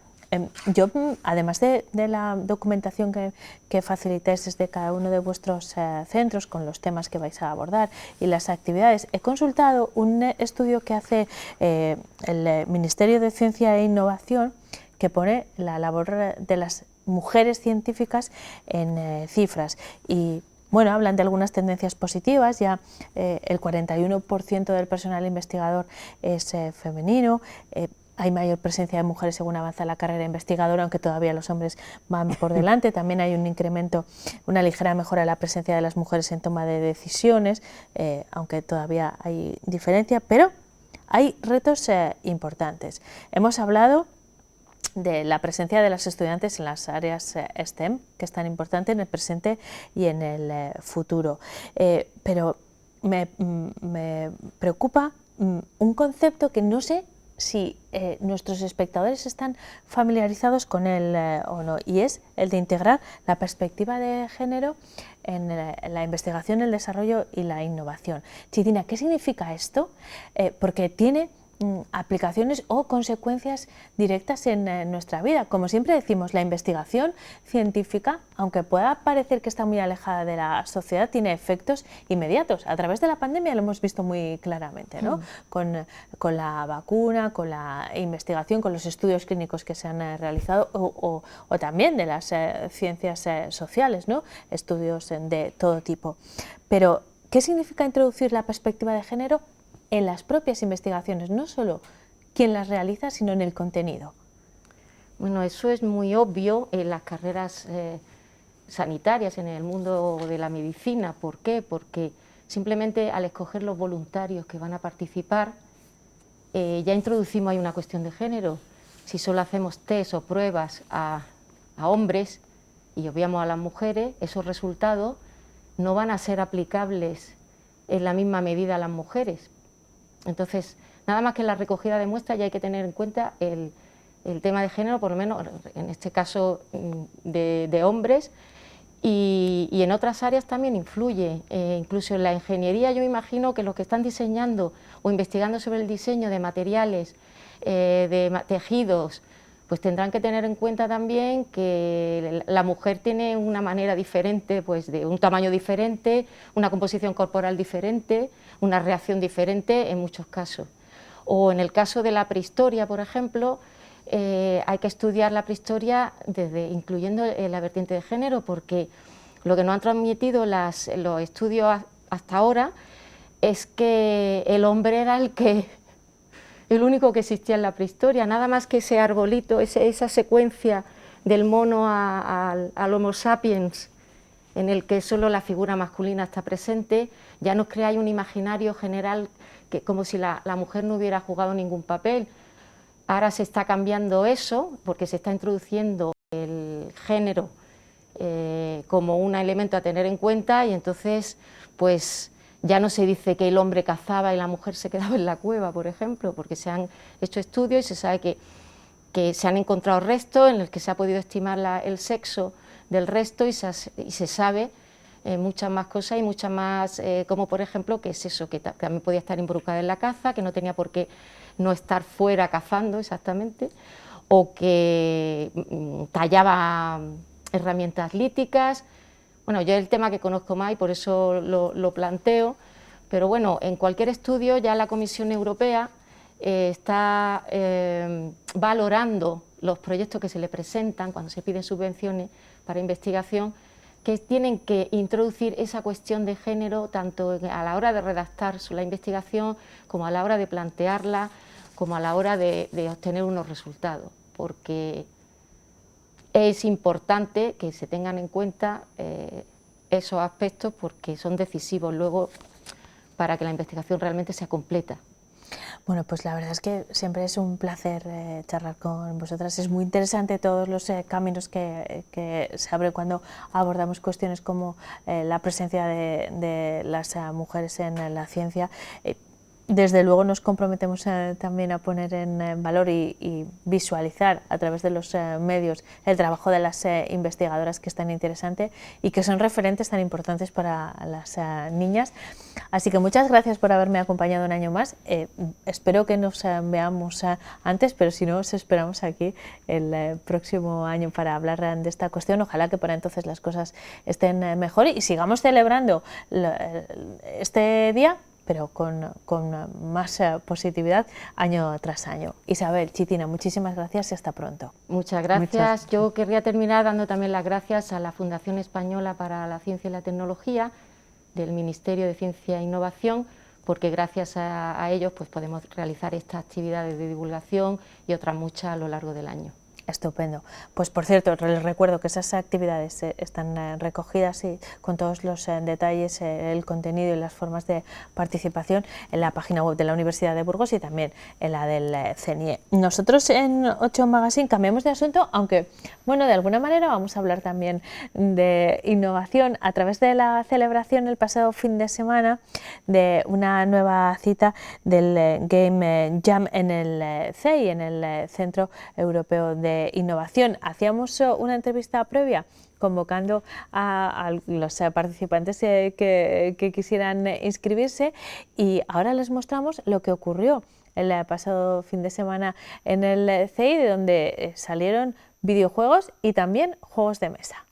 Yo, además de la documentación que facilitáis desde cada uno de vuestros centros con los temas que vais a abordar y las actividades, he consultado un estudio que hace el Ministerio de Ciencia e Innovación, que pone la labor de las mujeres científicas en cifras, y bueno, hablan de algunas tendencias positivas. Ya el 41% del personal investigador es femenino. Hay mayor presencia de mujeres según avanza la carrera investigadora, aunque todavía los hombres van por delante. También hay un incremento, una ligera mejora en la presencia de las mujeres en toma de decisiones, aunque todavía hay diferencia, pero hay retos importantes. Hemos hablado de la presencia de las estudiantes en las áreas STEM, que es tan importante en el presente y en el futuro. Pero me preocupa un concepto que no sé si nuestros espectadores están familiarizados con él o no, y es el de integrar la perspectiva de género en la investigación, el desarrollo y la innovación. Chitina, ¿qué significa esto? Porque tiene aplicaciones o consecuencias directas en nuestra vida. Como siempre decimos, la investigación científica, aunque pueda parecer que está muy alejada de la sociedad, tiene efectos inmediatos. A través de la pandemia lo hemos visto muy claramente, ¿no? Con la vacuna, con la investigación, con los estudios clínicos que se han realizado, o también de las ciencias sociales, ¿no? Estudios de todo tipo. Pero, ¿qué significa introducir la perspectiva de género en las propias investigaciones, no solo quien las realiza, sino en el contenido? Bueno, eso es muy obvio en las carreras sanitarias, en el mundo de la medicina. ¿Por qué? Porque simplemente al escoger los voluntarios que van a participar, ya introducimos ahí una cuestión de género. Si solo hacemos test o pruebas a hombres y obviamos a las mujeres, esos resultados no van a ser aplicables en la misma medida a las mujeres. Entonces, nada más que en la recogida de muestras ya hay que tener en cuenta el tema de género, por lo menos en este caso de hombres, y en otras áreas también influye. Incluso en la ingeniería yo me imagino que los que están diseñando o investigando sobre el diseño de materiales de tejidos, pues tendrán que tener en cuenta también que la mujer tiene una manera diferente, pues de un tamaño diferente, una composición corporal diferente, una reacción diferente en muchos casos. O en el caso de la prehistoria, por ejemplo, hay que estudiar la prehistoria incluyendo la vertiente de género, porque lo que nos han transmitido los estudios hasta ahora es que el hombre era el único que existía en la prehistoria, nada más que ese arbolito, esa secuencia del mono al Homo sapiens, en el que solo la figura masculina está presente, ya nos crea un imaginario general que como si la mujer no hubiera jugado ningún papel. Ahora se está cambiando eso, porque se está introduciendo el género como un elemento a tener en cuenta, y entonces pues ya no se dice que el hombre cazaba y la mujer se quedaba en la cueva, por ejemplo, porque se han hecho estudios y se sabe que se han encontrado restos en los que se ha podido estimar el sexo del resto y se sabe muchas más cosas y muchas más, como por ejemplo que es eso, que también podía estar involucrada en la caza, que no tenía por qué no estar fuera cazando exactamente, o que tallaba herramientas líticas. Bueno, yo es el tema que conozco más y por eso lo planteo, pero bueno, en cualquier estudio ya la Comisión Europea está valorando los proyectos que se le presentan cuando se piden subvenciones para investigación, que tienen que introducir esa cuestión de género tanto a la hora de redactar la investigación como a la hora de plantearla, como a la hora de obtener unos resultados, porque es importante que se tengan en cuenta esos aspectos porque son decisivos luego para que la investigación realmente sea completa. Bueno, pues la verdad es que siempre es un placer charlar con vosotras. Es muy interesante todos los caminos que se abren cuando abordamos cuestiones como la presencia de las mujeres en la ciencia. Desde luego nos comprometemos también a poner en valor y visualizar a través de los medios el trabajo de las investigadoras, que es tan interesante y que son referentes tan importantes para las niñas. Así que muchas gracias por haberme acompañado un año más. Espero que nos veamos antes, pero si no, os esperamos aquí el próximo año para hablar de esta cuestión. Ojalá que para entonces las cosas estén mejor y sigamos celebrando este día, pero con más positividad año tras año. Isabel, Chitina, muchísimas gracias y hasta pronto. Muchas gracias. Yo querría terminar dando también las gracias a la Fundación Española para la Ciencia y la Tecnología del Ministerio de Ciencia e Innovación, porque gracias a ellos pues podemos realizar estas actividades de divulgación y otras muchas a lo largo del año. Estupendo. Pues por cierto, les recuerdo que esas actividades están recogidas y con todos los detalles, el contenido y las formas de participación en la página web de la Universidad de Burgos y también en la del CNIE. Nosotros en 8 Magazine cambiamos de asunto, aunque bueno, de alguna manera vamos a hablar también de innovación a través de la celebración el pasado fin de semana de una nueva cita del Game Jam en el CEI, en el Centro Europeo de Innovación. Hacíamos una entrevista previa convocando a los participantes que quisieran inscribirse y ahora les mostramos lo que ocurrió el pasado fin de semana en el CEI, de donde salieron videojuegos y también juegos de mesa.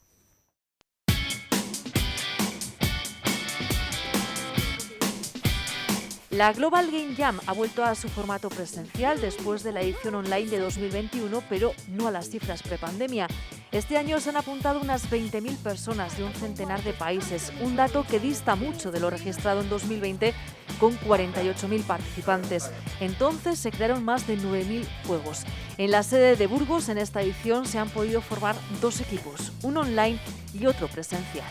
La Global Game Jam ha vuelto a su formato presencial después de la edición online de 2021, pero no a las cifras prepandemia. Este año se han apuntado unas 20.000 personas de un centenar de países, un dato que dista mucho de lo registrado en 2020 con 48.000 participantes. Entonces se crearon más de 9.000 juegos. En la sede de Burgos, en esta edición, se han podido formar 2 equipos, uno online y otro presencial.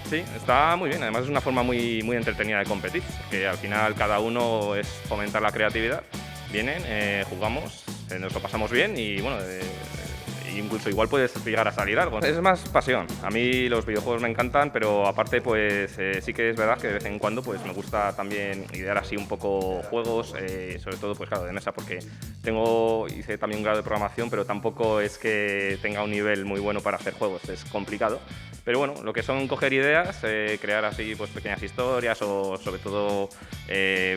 Sí, está muy bien, además es una forma muy entretenida de competir, porque al final cada uno es fomentar la creatividad, vienen, jugamos, nos lo pasamos bien y bueno, incluso igual puedes llegar a salir algo. Es más pasión. A mí los videojuegos me encantan, pero aparte pues sí que es verdad que de vez en cuando pues me gusta también idear así un poco juegos, sobre todo pues claro de mesa, porque hice también un grado de programación, pero tampoco es que tenga un nivel muy bueno para hacer juegos, es complicado. Pero bueno, lo que son coger ideas, crear así pues pequeñas historias o sobre todo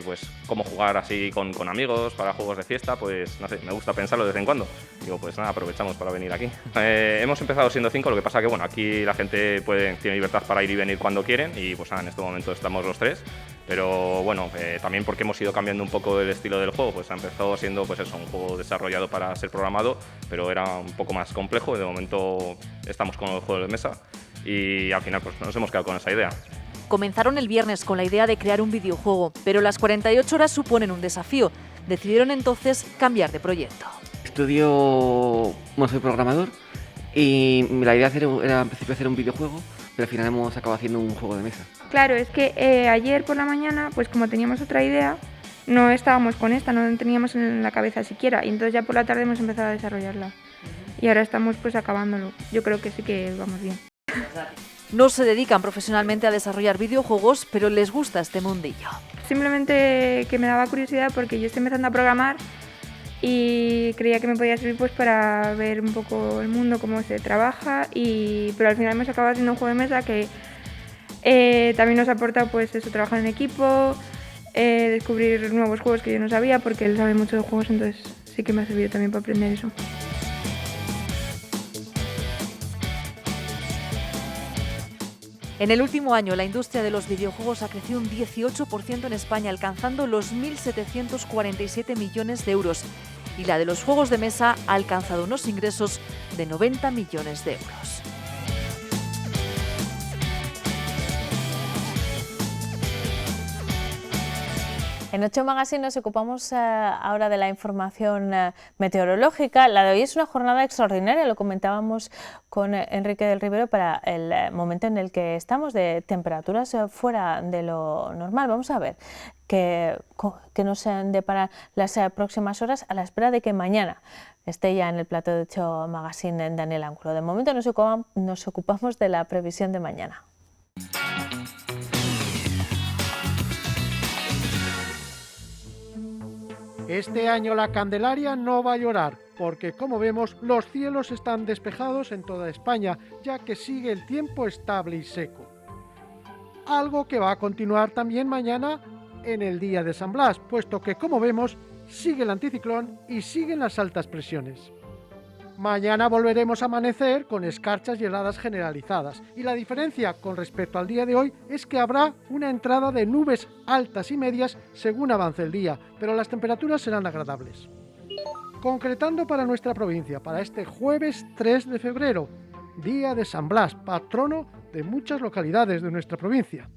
pues cómo jugar así con amigos para juegos de fiesta, pues no sé, me gusta pensarlo de vez en cuando. Digo, pues nada, aprovechamos para venir aquí. Hemos empezado siendo 5, lo que pasa que bueno, aquí la gente tiene libertad para ir y venir cuando quieren y pues nada, en este momento estamos los 3. Pero bueno, también porque hemos ido cambiando un poco el estilo del juego, pues ha empezado siendo pues eso, un juego desarrollado para ser programado, pero era un poco más complejo y de momento estamos con los juegos de mesa y al final pues nos hemos quedado con esa idea. Comenzaron el viernes con la idea de crear un videojuego, pero las 48 horas suponen un desafío. Decidieron entonces cambiar de proyecto. Soy programador y la idea era en principio hacer un videojuego, pero al final hemos acabado haciendo un juego de mesa. Claro, es que ayer por la mañana, pues como teníamos otra idea, no estábamos con esta, no teníamos en la cabeza siquiera, y entonces ya por la tarde hemos empezado a desarrollarla. Y ahora estamos pues acabándolo. Yo creo que sí que vamos bien. No se dedican profesionalmente a desarrollar videojuegos, pero les gusta este mundillo. Simplemente que me daba curiosidad porque yo estoy empezando a programar y creía que me podía servir pues para ver un poco el mundo, cómo se trabaja, pero al final hemos acabado haciendo un juego de mesa que también nos aporta pues eso, trabajar en equipo, descubrir nuevos juegos que yo no sabía porque él sabe mucho de juegos, entonces sí que me ha servido también para aprender eso. En el último año, la industria de los videojuegos ha crecido un 18% en España, alcanzando los 1.747 millones de euros. Y la de los juegos de mesa ha alcanzado unos ingresos de 90 millones de euros. En 8 Magazine nos ocupamos ahora de la información meteorológica. La de hoy es una jornada extraordinaria, lo comentábamos con Enrique del Rivero, para el momento en el que estamos, de temperaturas fuera de lo normal. Vamos a ver qué nos deparan las próximas horas, a la espera de que mañana esté ya en el plató de 8 Magazine en Daniel Ángulo. De momento nos ocupamos de la previsión de mañana. Este año la Candelaria no va a llorar, porque como vemos los cielos están despejados en toda España, ya que sigue el tiempo estable y seco. Algo que va a continuar también mañana en el día de San Blas, puesto que como vemos sigue el anticiclón y siguen las altas presiones. Mañana volveremos a amanecer con escarchas y heladas generalizadas, y la diferencia con respecto al día de hoy es que habrá una entrada de nubes altas y medias según avance el día, pero las temperaturas serán agradables. Concretando para nuestra provincia, para este jueves 3 de febrero, día de San Blas, patrono de muchas localidades de nuestra provincia.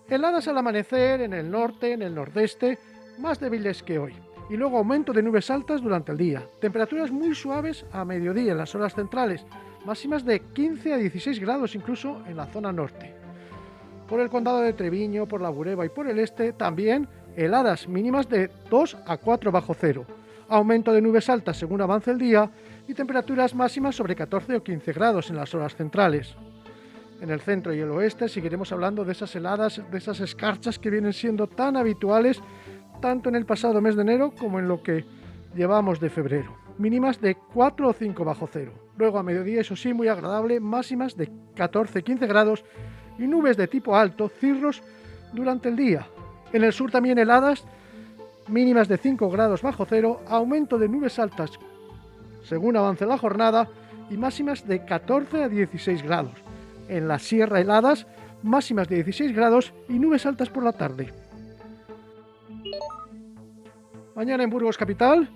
Heladas al amanecer en el norte, en el nordeste, más débiles que hoy. Y luego aumento de nubes altas durante el día. Temperaturas muy suaves a mediodía en las horas centrales, máximas de 15 a 16 grados incluso en la zona norte. Por el condado de Treviño, por la Bureba y por el este, también heladas mínimas de 2 a 4 bajo cero. Aumento de nubes altas según avance el día y temperaturas máximas sobre 14 o 15 grados en las horas centrales. En el centro y el oeste seguiremos hablando de esas heladas, de esas escarchas que vienen siendo tan habituales tanto en el pasado mes de enero como en lo que llevamos de febrero. Mínimas de 4 o 5 bajo cero. Luego a mediodía, eso sí, muy agradable, máximas de 14-15 grados y nubes de tipo alto, cirros, durante el día. En el sur también heladas, mínimas de 5 grados bajo cero, aumento de nubes altas según avance la jornada y máximas de 14 a 16 grados. En la sierra heladas, máximas de 16 grados y nubes altas por la tarde. Mañana en Burgos capital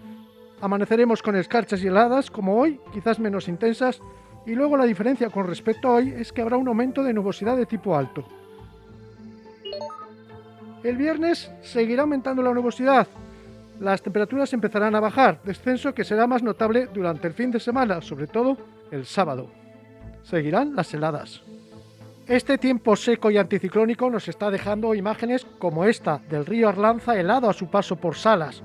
amaneceremos con escarchas y heladas como hoy, quizás menos intensas, y luego la diferencia con respecto a hoy es que habrá un aumento de nubosidad de tipo alto. El viernes seguirá aumentando la nubosidad. Las temperaturas empezarán a bajar, descenso que será más notable durante el fin de semana, sobre todo el sábado. Seguirán las heladas. Este tiempo seco y anticiclónico nos está dejando imágenes como esta del río Arlanza helado a su paso por Salas.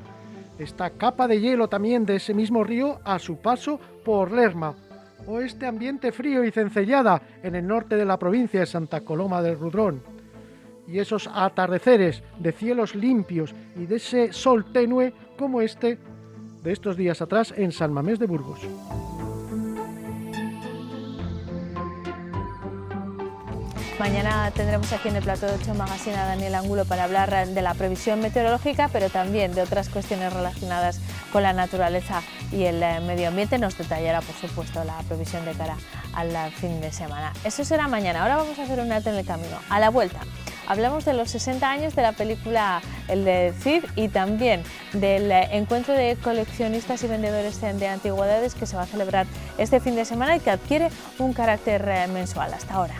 esta capa de hielo también de ese mismo río a su paso por Lerma, o este ambiente frío y cencellada en el norte de la provincia de Santa Coloma del Rudrón, y esos atardeceres de cielos limpios y de ese sol tenue como este de estos días atrás en San Mamés de Burgos. Mañana tendremos aquí en el plató de 8 Magazine a Daniel Angulo para hablar de la previsión meteorológica, pero también de otras cuestiones relacionadas con la naturaleza y el medio ambiente. Nos detallará, por supuesto, la previsión de cara al fin de semana. Eso será mañana. Ahora vamos a hacer un alto en el camino. A la vuelta hablamos de los 60 años de la película El de Cid y también del encuentro de coleccionistas y vendedores de antigüedades que se va a celebrar este fin de semana y que adquiere un carácter mensual. Hasta ahora.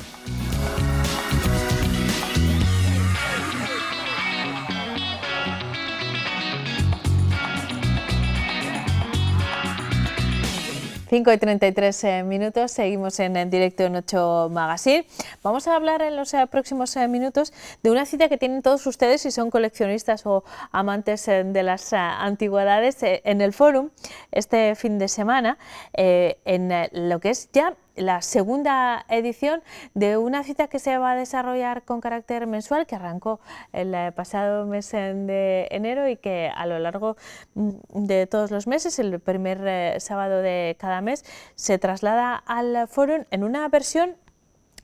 5:33 minutos, seguimos en directo en 8 Magazine. Vamos a hablar en los próximos minutos de una cita que tienen todos ustedes si son coleccionistas o amantes de las antigüedades en el Fórum este fin de semana, en lo que es ya la segunda edición de una cita que se va a desarrollar con carácter mensual, que arrancó el pasado mes de enero y que a lo largo de todos los meses, el primer sábado de cada mes, se traslada al Fórum en una versión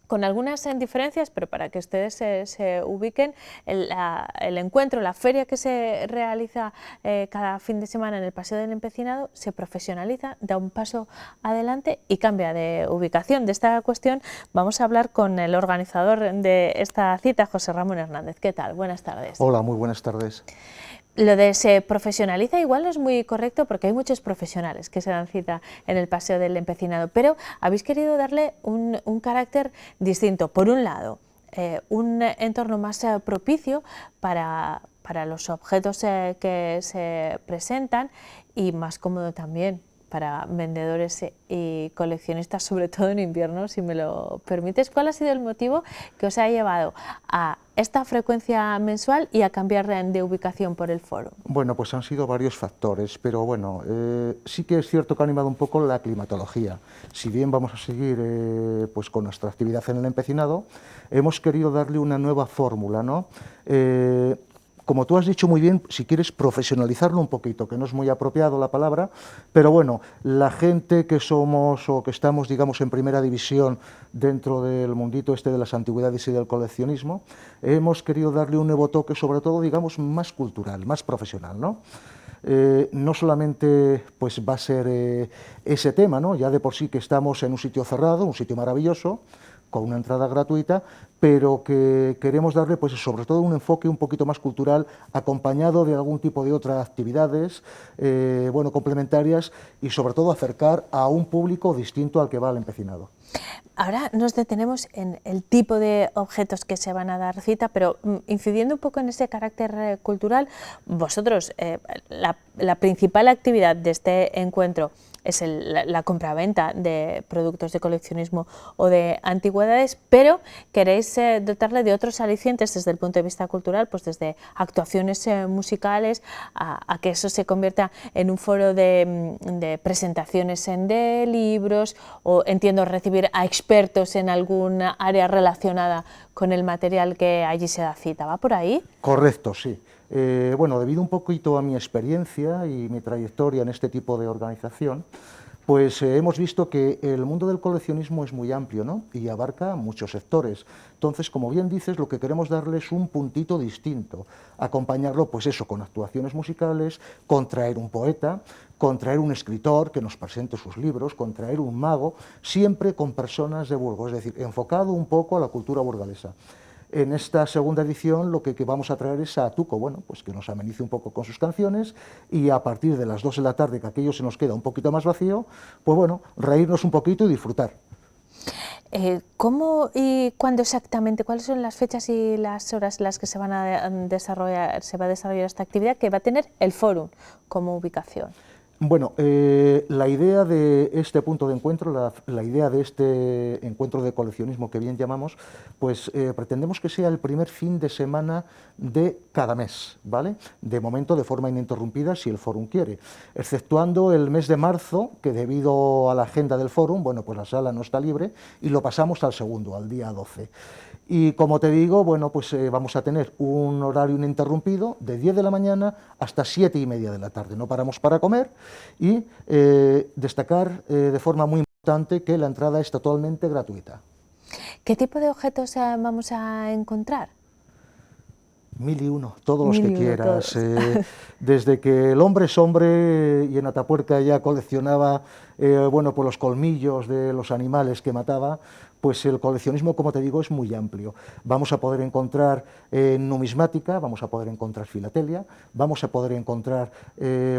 con algunas diferencias, pero para que ustedes se ubiquen, el encuentro, la feria que se realiza cada fin de semana en el Paseo del Empecinado se profesionaliza, da un paso adelante y cambia de ubicación. De esta cuestión vamos a hablar con el organizador de esta cita, José Ramón Hernández. ¿Qué tal? Buenas tardes. Hola, muy buenas tardes. Lo de se profesionaliza igual no es muy correcto porque hay muchos profesionales que se dan cita en el Paseo del Empecinado, pero habéis querido darle un carácter distinto. Por un lado, un entorno más propicio para los objetos que se presentan y más cómodo también para vendedores y coleccionistas, sobre todo en invierno, si me lo permites. ¿Cuál ha sido el motivo que os ha llevado a esta frecuencia mensual y a cambiar de ubicación por el Fórum? Bueno, pues han sido varios factores, pero bueno, sí que es cierto que ha animado un poco la climatología. Si bien vamos a seguir pues con nuestra actividad en el Empecinado, hemos querido darle una nueva fórmula, ¿no? Como tú has dicho muy bien, si quieres profesionalizarlo un poquito, que no es muy apropiado la palabra, pero bueno, la gente que somos o que estamos, digamos, en primera división dentro del mundito este de las antigüedades y del coleccionismo, hemos querido darle un nuevo toque, sobre todo, digamos, más cultural, más profesional, ¿no? No solamente pues va a ser ese tema, ¿no? Ya de por sí que estamos en un sitio cerrado, un sitio maravilloso, con una entrada gratuita, pero que queremos darle pues sobre todo un enfoque un poquito más cultural, acompañado de algún tipo de otras actividades bueno, complementarias y sobre todo acercar a un público distinto al que va al empecinado. Ahora nos detenemos en el tipo de objetos que se van a dar cita, pero incidiendo un poco en ese carácter cultural, vosotros, la principal actividad de este encuentro es la compraventa de productos de coleccionismo o de antigüedades, pero queréis dotarle de otros alicientes desde el punto de vista cultural, pues desde actuaciones musicales a que eso se convierta en un foro de presentaciones de libros, o entiendo recibir a expertos en alguna área relacionada con el material que allí se da cita. ¿Va por ahí? Correcto, sí. Bueno, debido un poquito a mi experiencia y mi trayectoria en este tipo de organización, pues hemos visto que el mundo del coleccionismo es muy amplio, ¿no? Y abarca muchos sectores. Entonces, como bien dices, lo que queremos darle es un puntito distinto, acompañarlo, pues eso, con actuaciones musicales, con traer un poeta, con traer un escritor que nos presente sus libros, con traer un mago, siempre con personas de Burgos, es decir, enfocado un poco a la cultura burgalesa. En esta segunda edición lo que vamos a traer es a Tuco, bueno, pues que nos amenice un poco con sus canciones y a partir de las 2 de la tarde, que aquello se nos queda un poquito más vacío, pues bueno, reírnos un poquito y disfrutar. ¿Cómo y cuándo exactamente? ¿Cuáles son las fechas y las horas en las que se va a desarrollar esta actividad que va a tener el Fórum como ubicación? Bueno, la idea de este punto de encuentro, la idea de este encuentro de coleccionismo que bien llamamos, pues pretendemos que sea el primer fin de semana de cada mes, ¿vale? De momento de forma ininterrumpida si el fórum quiere, exceptuando el mes de marzo, que debido a la agenda del fórum, bueno, pues la sala no está libre y lo pasamos al segundo, al día 12. Y como te digo, bueno, pues vamos a tener un horario ininterrumpido de 10 de la mañana hasta 7:30 de la tarde. No paramos para comer y destacar de forma muy importante que la entrada es totalmente gratuita. ¿Qué tipo de objetos vamos a encontrar? 1001, todos los que quieras. Desde que el hombre es hombre y en Atapuerca ya coleccionaba bueno, pues los colmillos de los animales que mataba, pues el coleccionismo, como te digo, es muy amplio. Vamos a poder encontrar numismática, vamos a poder encontrar filatelia, vamos a poder encontrar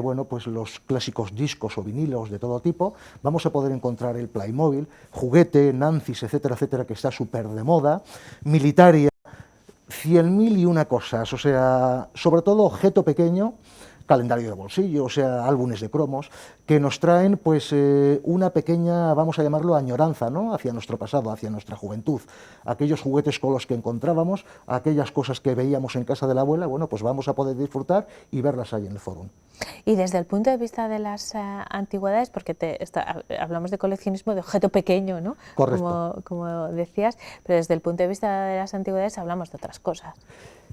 bueno, pues los clásicos discos o vinilos de todo tipo, vamos a poder encontrar el Playmobil, juguete, Nancis, etcétera, etcétera, que está súper de moda, militaria, 100.001 cosas, o sea, sobre todo objeto pequeño, calendario de bolsillo, o sea, álbumes de cromos, que nos traen pues una pequeña, vamos a llamarlo, añoranza, ¿no?, hacia nuestro pasado, hacia nuestra juventud. Aquellos juguetes con los que encontrábamos, aquellas cosas que veíamos en casa de la abuela, bueno, pues vamos a poder disfrutar y verlas ahí en el fórum. Y desde el punto de vista de las antigüedades, porque hablamos de coleccionismo de objeto pequeño, ¿no? Correcto. Como decías, pero desde el punto de vista de las antigüedades hablamos de otras cosas.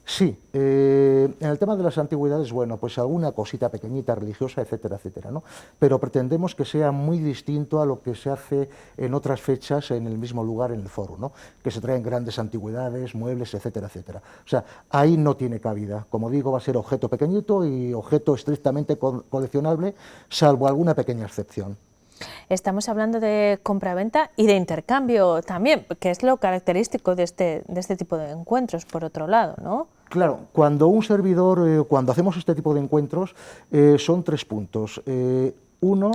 Sí, en el tema de las antigüedades, bueno, pues alguna cosita pequeñita, religiosa, etcétera, etcétera, ¿no? Pero pretendemos que sea muy distinto a lo que se hace en otras fechas en el mismo lugar, en el foro, ¿no? Que se traen grandes antigüedades, muebles, etcétera, etcétera. O sea, ahí no tiene cabida. Como digo, va a ser objeto pequeñito y objeto estrictamente coleccionable, salvo alguna pequeña excepción. Estamos hablando de compraventa y de intercambio también, que es lo característico de este tipo de encuentros, por otro lado, ¿no? Claro, cuando un servidor, cuando hacemos este tipo de encuentros, son 3 puntos. Uno,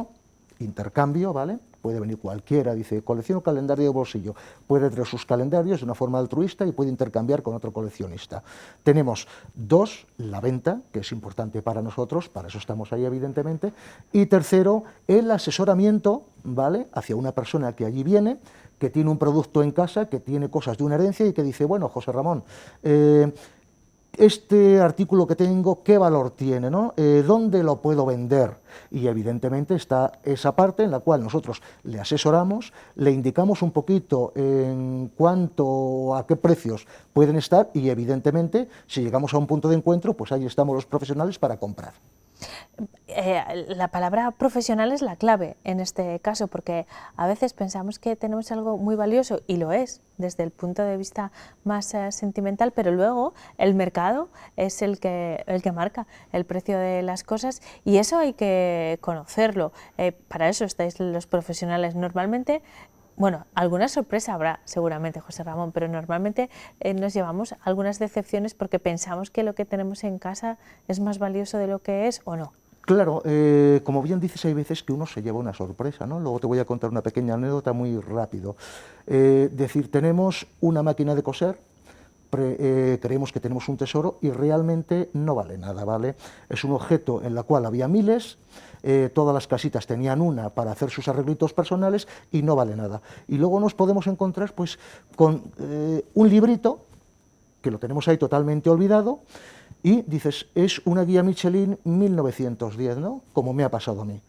intercambio, ¿vale? Puede venir cualquiera, dice, colecciono calendario de bolsillo, puede traer sus calendarios de una forma altruista y puede intercambiar con otro coleccionista. Tenemos 2, la venta, que es importante para nosotros, para eso estamos ahí evidentemente, y tercero, el asesoramiento, ¿vale?, hacia una persona que allí viene, que tiene un producto en casa, que tiene cosas de una herencia y que dice, bueno, José Ramón, este artículo que tengo, ¿qué valor tiene, ¿no? ¿Dónde lo puedo vender? Y evidentemente está esa parte en la cual nosotros le asesoramos, le indicamos un poquito en cuanto a qué precios pueden estar y evidentemente si llegamos a un punto de encuentro, pues ahí estamos los profesionales para comprar. La palabra profesional es la clave en este caso, porque a veces pensamos que tenemos algo muy valioso, y lo es desde el punto de vista más sentimental, pero luego el mercado es el que marca el precio de las cosas, y eso hay que conocerlo. Para eso estáis los profesionales. Normalmente, bueno, alguna sorpresa habrá seguramente, José Ramón, pero normalmente nos llevamos algunas decepciones porque pensamos que lo que tenemos en casa es más valioso de lo que es, ¿o no? Claro, como bien dices, hay veces que uno se lleva una sorpresa, ¿no? Luego te voy a contar una pequeña anécdota muy rápido. Decir, tenemos una máquina de coser, creemos que tenemos un tesoro y realmente no vale nada, ¿vale? Es un objeto en el cual había miles, todas las casitas tenían una para hacer sus arreglitos personales y no vale nada. Y luego nos podemos encontrar pues con un librito, que lo tenemos ahí totalmente olvidado, y dices, es una guía Michelin 1910, ¿no?, como me ha pasado a mí.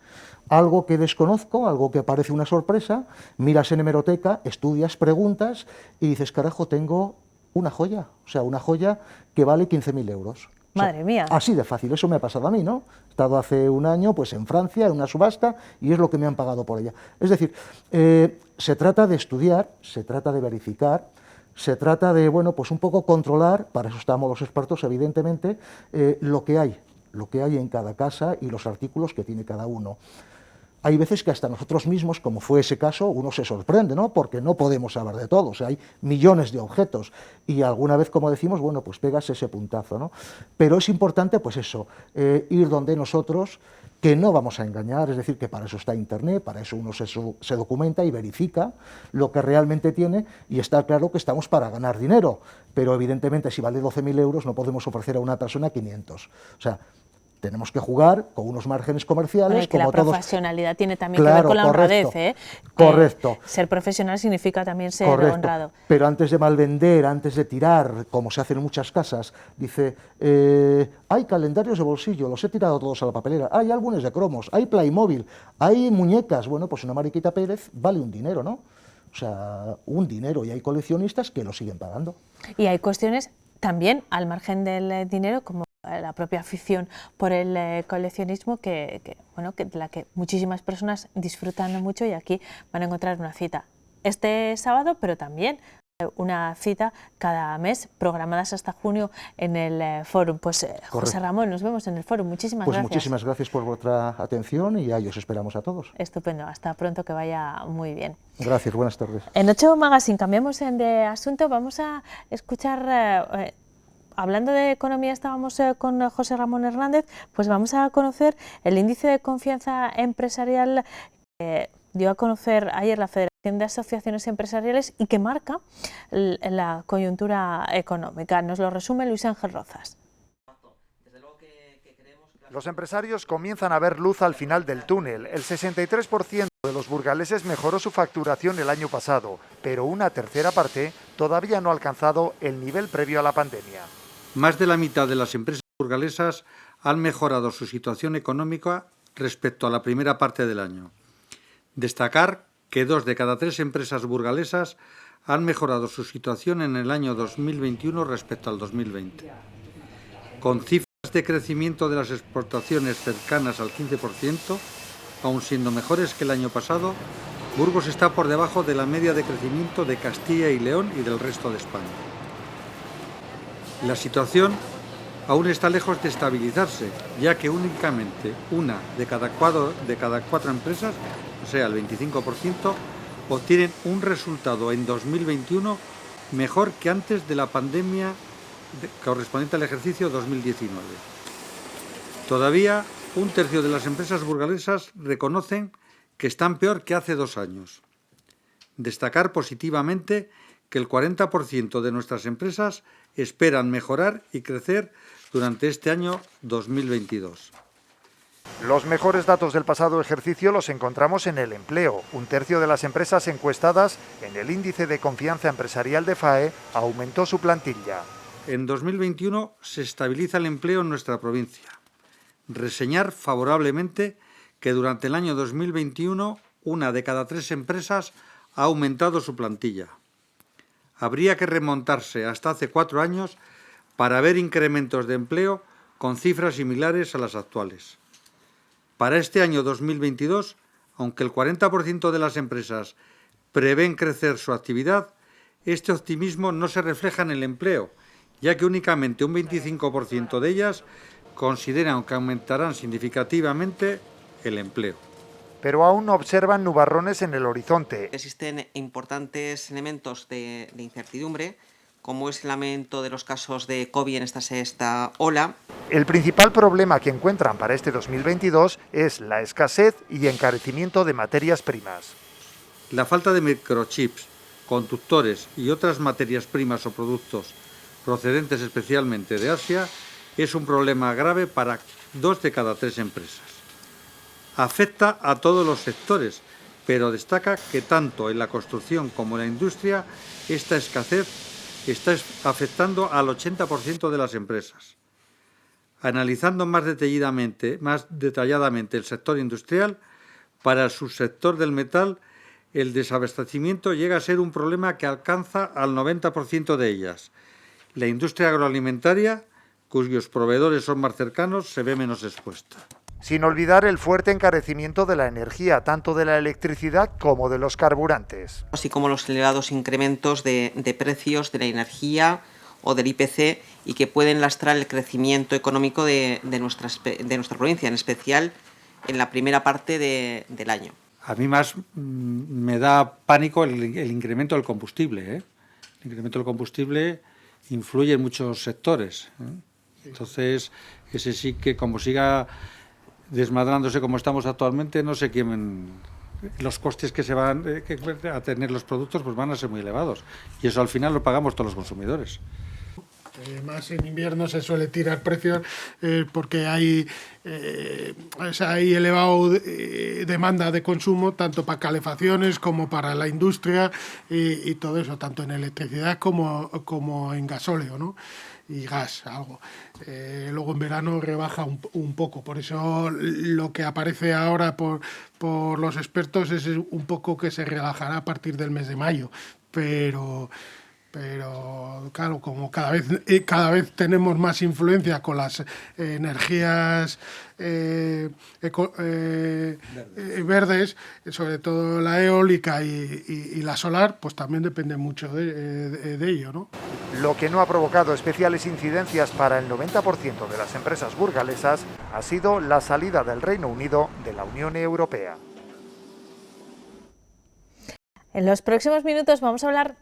Algo que desconozco, algo que parece una sorpresa, miras en hemeroteca, estudias, preguntas y dices, carajo, tengo una joya, o sea, una joya que vale 15.000 euros. Madre mía. Así de fácil, eso me ha pasado a mí, ¿no? He estado hace un año pues en Francia, en una subasta, y es lo que me han pagado por ella. Es decir, se trata de estudiar, se trata de verificar, se trata de, bueno, pues un poco controlar, para eso estamos los expertos, evidentemente, lo que hay en cada casa y los artículos que tiene cada uno. Hay veces que hasta nosotros mismos, como fue ese caso, uno se sorprende, ¿no?, porque no podemos saber de todo, o sea, hay millones de objetos y alguna vez, como decimos, bueno, pues pegas ese puntazo, ¿no? Pero es importante, pues eso, ir donde nosotros, que no vamos a engañar, es decir, que para eso está Internet, para eso uno se documenta y verifica lo que realmente tiene, y está claro que estamos para ganar dinero, pero evidentemente si vale 12.000 euros no podemos ofrecer a una persona 500, o sea, tenemos que jugar con unos márgenes comerciales. Bueno, y que como la todos. profesionalidad tiene también Claro, que ver con la correcto, honradez. Correcto. Ser profesional significa también ser Correcto. honrado. Pero antes de malvender, antes de tirar, como se hace en muchas casas, dice, hay calendarios de bolsillo, los he tirado todos a la papelera, hay álbumes de cromos, hay Playmobil, hay muñecas. Bueno, pues una Mariquita Pérez vale un dinero, ¿no? O sea, un dinero, y hay coleccionistas que lo siguen pagando. Y hay cuestiones también, al margen del dinero, como la propia afición por el coleccionismo, de la que muchísimas personas disfrutan mucho, y aquí van a encontrar una cita este sábado, pero también una cita cada mes, programadas hasta junio en el Fórum. Pues José Ramón, nos vemos en el Fórum. Muchísimas gracias. Pues muchísimas gracias por vuestra atención y ahí os esperamos a todos. Estupendo, hasta pronto, que vaya muy bien. Gracias, buenas tardes. En 8 Magazine cambiamos de asunto, vamos a escuchar... Hablando de economía, estábamos con José Ramón Hernández, pues vamos a conocer el índice de confianza empresarial que dio a conocer ayer la Federación de Asociaciones Empresariales y que marca la coyuntura económica. Nos lo resume Luis Ángel Rozas. Los empresarios comienzan a ver luz al final del túnel. El 63% de los burgaleses mejoró su facturación el año pasado, pero una tercera parte todavía no ha alcanzado el nivel previo a la pandemia. Más de la mitad de las empresas burgalesas han mejorado su situación económica respecto a la primera parte del año. Destacar que 2 de cada 3 empresas burgalesas han mejorado su situación en el año 2021 respecto al 2020. Con cifras de crecimiento de las exportaciones cercanas al 15%, aun siendo mejores que el año pasado, Burgos está por debajo de la media de crecimiento de Castilla y León y del resto de España. La situación aún está lejos de estabilizarse, ya que únicamente una de cada cuatro empresas, o sea, el 25%, obtienen un resultado en 2021 mejor que antes de la pandemia correspondiente al ejercicio 2019. Todavía, 1/3 de las empresas burgalesas reconocen que están peor que hace 2 años. Destacar positivamente que el 40% de nuestras empresas esperan mejorar y crecer durante este año 2022. Los mejores datos del pasado ejercicio los encontramos en el empleo. 1/3 de las empresas encuestadas en el índice de confianza empresarial de FAE aumentó su plantilla. En 2021 se estabiliza el empleo en nuestra provincia. Reseñar favorablemente que durante el año 2021 una de cada 3 empresas ha aumentado su plantilla. Habría que remontarse hasta hace 4 años para ver incrementos de empleo con cifras similares a las actuales. Para este año 2022, aunque el 40% de las empresas prevén crecer su actividad, este optimismo no se refleja en el empleo, ya que únicamente un 25% de ellas consideran que aumentarán significativamente el empleo. Pero aún no observan nubarrones en el horizonte. Existen importantes elementos de incertidumbre, como es el aumento de los casos de COVID en esta sexta ola. El principal problema que encuentran para este 2022 es la escasez y encarecimiento de materias primas. La falta de microchips, conductores y otras materias primas o productos procedentes especialmente de Asia es un problema grave para 2 de cada 3 empresas. Afecta a todos los sectores, pero destaca que tanto en la construcción como en la industria esta escasez está afectando al 80% de las empresas. Analizando más detalladamente el sector industrial, para el subsector del metal, el desabastecimiento llega a ser un problema que alcanza al 90% de ellas. La industria agroalimentaria, cuyos proveedores son más cercanos, se ve menos expuesta. Sin olvidar el fuerte encarecimiento de la energía, tanto de la electricidad como de los carburantes. Así como los elevados incrementos de precios de la energía o del IPC y que pueden lastrar el crecimiento económico de nuestra provincia, en especial en la primera parte del año. A mí más me da pánico el incremento del combustible. El incremento del combustible influye en muchos sectores. Entonces, ese sí que como siga desmadrándose como estamos actualmente, no sé quién, los costes que se van a tener los productos pues van a ser muy elevados y eso al final lo pagamos todos los consumidores. Más en invierno se suele tirar precios porque hay elevado demanda de consumo tanto para calefacciones como para la industria y todo eso, tanto en electricidad como en gasóleo, ¿no? Y gas, algo. Luego en verano rebaja un poco, por eso lo que aparece ahora por los expertos es un poco que se relajará a partir del mes de mayo, pero claro, como cada vez tenemos más influencia con las energías verdes, sobre todo la eólica y la solar, pues también depende mucho de ello, ¿no? Lo que no ha provocado especiales incidencias para el 90% de las empresas burgalesas ha sido la salida del Reino Unido de la Unión Europea. En los próximos minutos vamos a hablar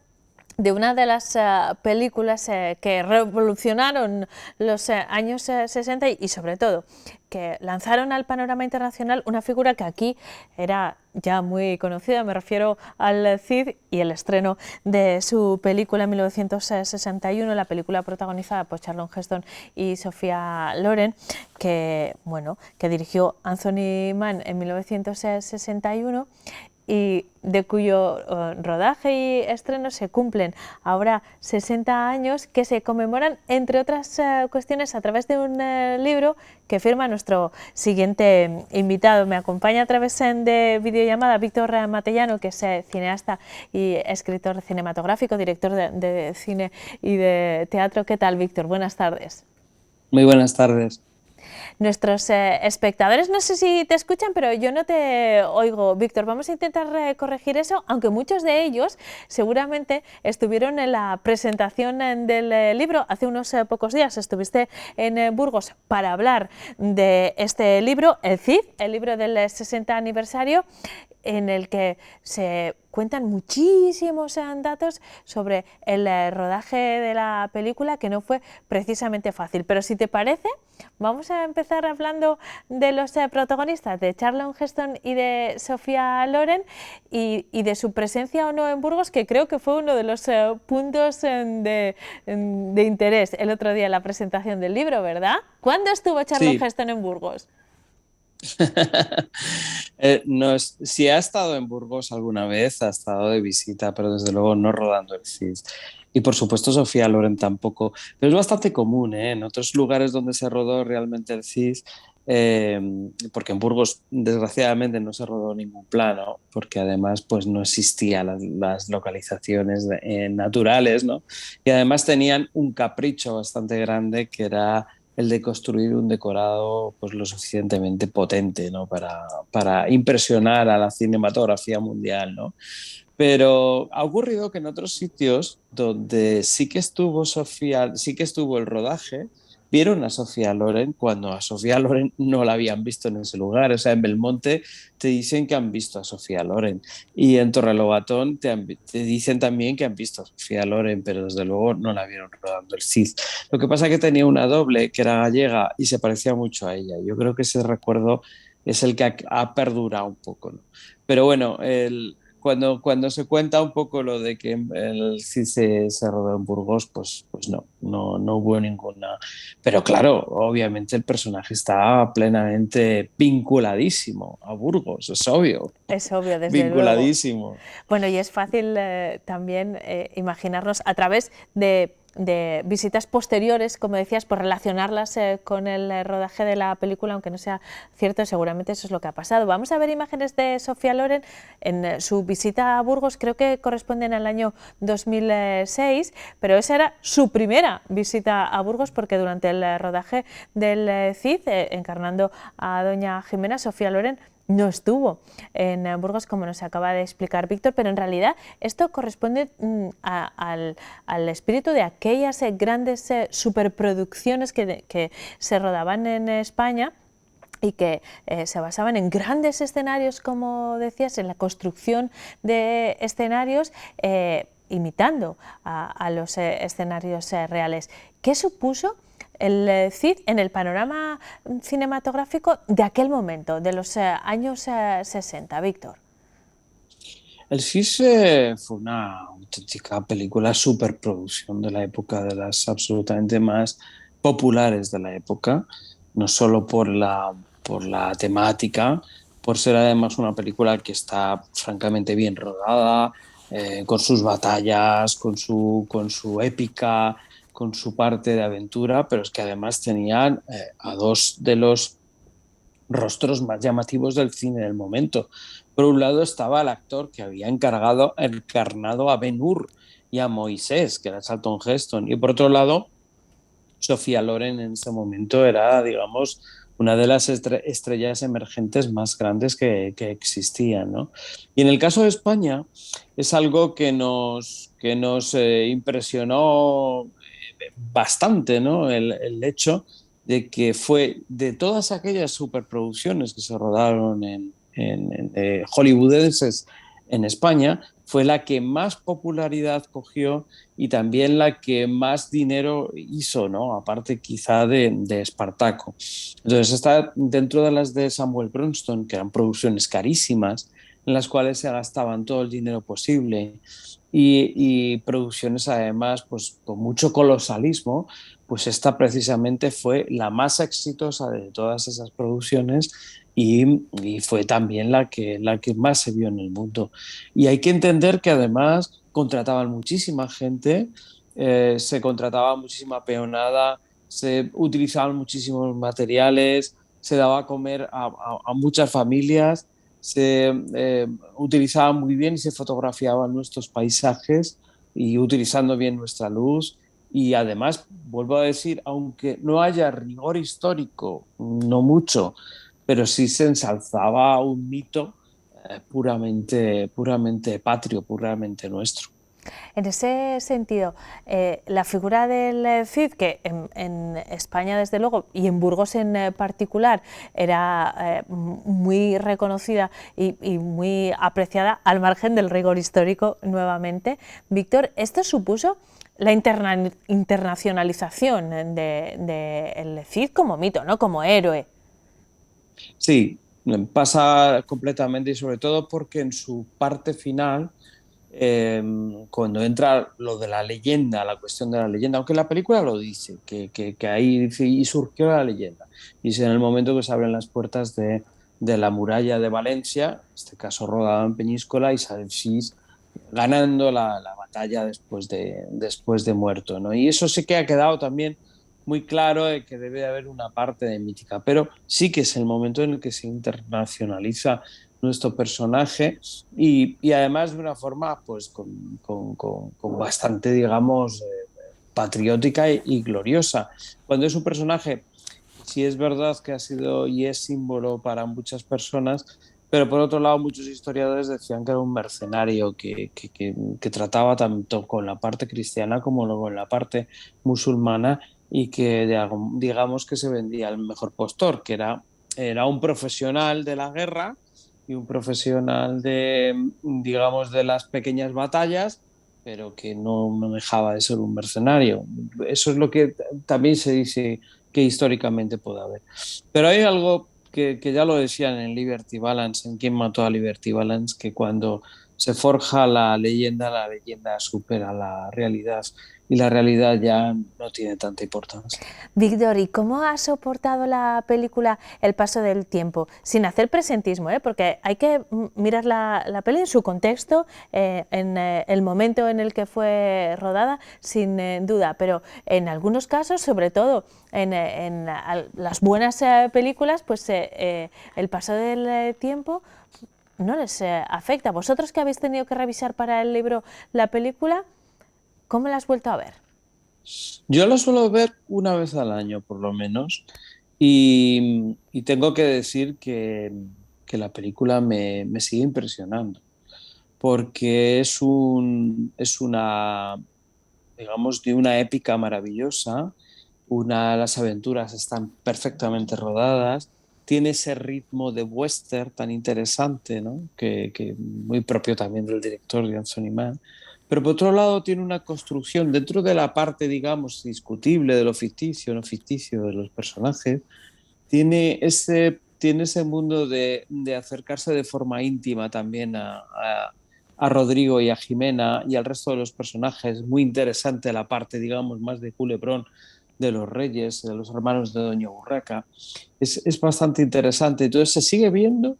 de una de las películas que revolucionaron los años 60 y sobre todo que lanzaron al panorama internacional una figura que aquí era ya muy conocida, me refiero al Cid y el estreno de su película en 1961, la película protagonizada por Charlton Heston y Sophia Loren, que dirigió Anthony Mann en 1961 y de cuyo rodaje y estreno se cumplen ahora 60 años que se conmemoran, entre otras cuestiones, a través de un libro que firma nuestro siguiente invitado. Me acompaña a través de videollamada Víctor Matellano, que es cineasta y escritor cinematográfico, director de cine y de teatro. ¿Qué tal, Víctor? Buenas tardes. Muy buenas tardes. Nuestros espectadores no sé si te escuchan, pero yo no te oigo, Víctor. Vamos a intentar corregir eso, aunque muchos de ellos seguramente estuvieron en la presentación del libro. Hace unos pocos días estuviste en Burgos para hablar de este libro, El Cid, el libro del 60 aniversario, en el que se cuentan muchísimos datos sobre el rodaje de la película, que no fue precisamente fácil. Pero si te parece, vamos a empezar hablando de los protagonistas, de Charlton Heston y de Sophia Loren, y de su presencia o no en Burgos, que creo que fue uno de los puntos de interés el otro día en la presentación del libro, ¿verdad? ¿Cuándo estuvo Charlton Heston en Burgos? Si ha estado en Burgos alguna vez, ha estado de visita, pero desde luego no rodando el Cid. Y por supuesto Sophia Loren tampoco, pero es bastante común, en otros lugares donde se rodó realmente el Cid, porque en Burgos desgraciadamente no se rodó ningún plano, porque además pues no existían las localizaciones naturales, ¿no? Y además tenían un capricho bastante grande, que era el de construir un decorado pues lo suficientemente potente, ¿no? para impresionar a la cinematografía mundial, ¿no? Pero ha ocurrido que en otros sitios donde sí que estuvo el rodaje, vieron a Sophia Loren cuando a Sophia Loren no la habían visto en ese lugar. O sea, en Belmonte te dicen que han visto a Sophia Loren, y en Torrelobatón te dicen también que han visto a Sophia Loren, pero desde luego no la vieron rodando el Cid. Lo que pasa es que tenía una doble que era gallega y se parecía mucho a ella. Yo creo que ese recuerdo es el que ha perdurado un poco, ¿no? Pero bueno, cuando se cuenta un poco lo de que el Cid se rodó en Burgos, pues no hubo ninguna. Pero claro, obviamente el personaje está plenamente vinculadísimo a Burgos, es obvio. Es obvio, desde vinculadísimo. Luego. Bueno, y es fácil también imaginarnos a través de visitas posteriores, como decías, por relacionarlas con el rodaje de la película, aunque no sea cierto, seguramente eso es lo que ha pasado. Vamos a ver imágenes de Sophia Loren en su visita a Burgos, creo que corresponden al año 2006, pero esa era su primera visita a Burgos, porque durante el rodaje del Cid, encarnando a doña Jimena, Sophia Loren no estuvo en Burgos, como nos acaba de explicar Víctor, pero en realidad esto corresponde al espíritu de aquellas grandes superproducciones que se rodaban en España y que se basaban en grandes escenarios, como decías, en la construcción de escenarios, imitando a los escenarios reales. ¿Qué supuso el Cid en el panorama cinematográfico de aquel momento, de los años 60, Víctor? El CIS fue una auténtica película superproducción de la época, de las absolutamente más populares de la época, no solo por la temática, por ser además una película que está francamente bien rodada, con sus batallas, con su épica, con su parte de aventura, pero es que además tenían a dos de los rostros más llamativos del cine del momento. Por un lado estaba el actor que había encarnado a Ben-Hur y a Moisés, que era Charlton Heston, y por otro lado, Sofía Loren en ese momento era, digamos, una de las estrellas emergentes más grandes que existían, ¿no? Y en el caso de España es algo que nos impresionó bastante, ¿no? El hecho de que fue de todas aquellas superproducciones que se rodaron en hollywoodenses en España, fue la que más popularidad cogió y también la que más dinero hizo, ¿no? Aparte quizá de Espartaco. Entonces está dentro de las de Samuel Bronston, que eran producciones carísimas, en las cuales se gastaban todo el dinero posible y producciones además pues con mucho colosalismo, pues esta precisamente fue la más exitosa de todas esas producciones y fue también la que más se vio en el mundo. Y hay que entender que además contrataban muchísima gente, se contrataba muchísima peonada, se utilizaban muchísimos materiales, se daba a comer a muchas familias, se utilizaban muy bien y se fotografiaban nuestros paisajes y utilizando bien nuestra luz. Y además, vuelvo a decir, aunque no haya rigor histórico, no mucho, pero sí se ensalzaba un mito puramente patrio, puramente nuestro. En ese sentido, la figura del Cid, que en España desde luego y en Burgos en particular era muy reconocida y muy apreciada al margen del rigor histórico nuevamente. Víctor, ¿esto supuso la internacionalización del Cid como mito, ¿no? Como héroe? Sí, pasa completamente y sobre todo porque en su parte final, cuando entra lo de la leyenda, la cuestión de la leyenda, aunque la película lo dice, que ahí dice, y surgió la leyenda, y es en el momento que se abren las puertas de la muralla de Valencia, en este caso rodada en Peñíscola, y sale el Cid ganando la batalla después de muerto, ¿no? Y eso sí que ha quedado también muy claro de que debe haber una parte de mítica, pero sí que es el momento en el que se internacionaliza nuestro personaje y además de una forma pues con bastante, digamos, patriótica y gloriosa. Cuando es un personaje, sí es verdad que ha sido y es símbolo para muchas personas, pero por otro lado muchos historiadores decían que era un mercenario que trataba tanto con la parte cristiana como con la parte musulmana y que digamos que se vendía al mejor postor, que era un profesional de la guerra y un profesional digamos, de las pequeñas batallas, pero que no dejaba de ser un mercenario. Eso es lo que también se dice que históricamente puede haber. Pero hay algo que ya lo decían en Liberty Balance, en Quién mató a Liberty Balance, que cuando se forja la leyenda supera la realidad y la realidad ya no tiene tanta importancia. Víctor, ¿y cómo ha soportado la película el paso del tiempo? Sin hacer presentismo, porque hay que mirar la peli en su contexto, en el momento en el que fue rodada, sin duda, pero en algunos casos, sobre todo en las buenas películas, pues el paso del tiempo no les afecta. Vosotros que habéis tenido que revisar para el libro la película, ¿cómo la has vuelto a ver? Yo la suelo ver una vez al año, por lo menos, y tengo que decir que la película me sigue impresionando, porque es una, digamos, de una épica maravillosa, las aventuras están perfectamente rodadas, tiene ese ritmo de western tan interesante, ¿no? que muy propio también del director de Anthony Mann. Pero por otro lado tiene una construcción dentro de la parte, digamos, discutible de lo ficticio, no ficticio de los personajes, tiene ese mundo de acercarse de forma íntima también a a Rodrigo y a Jimena y al resto de los personajes. Muy interesante la parte, digamos, más de culebrón de los reyes, de los hermanos de Doña Urraca. Es bastante interesante. Entonces se sigue viendo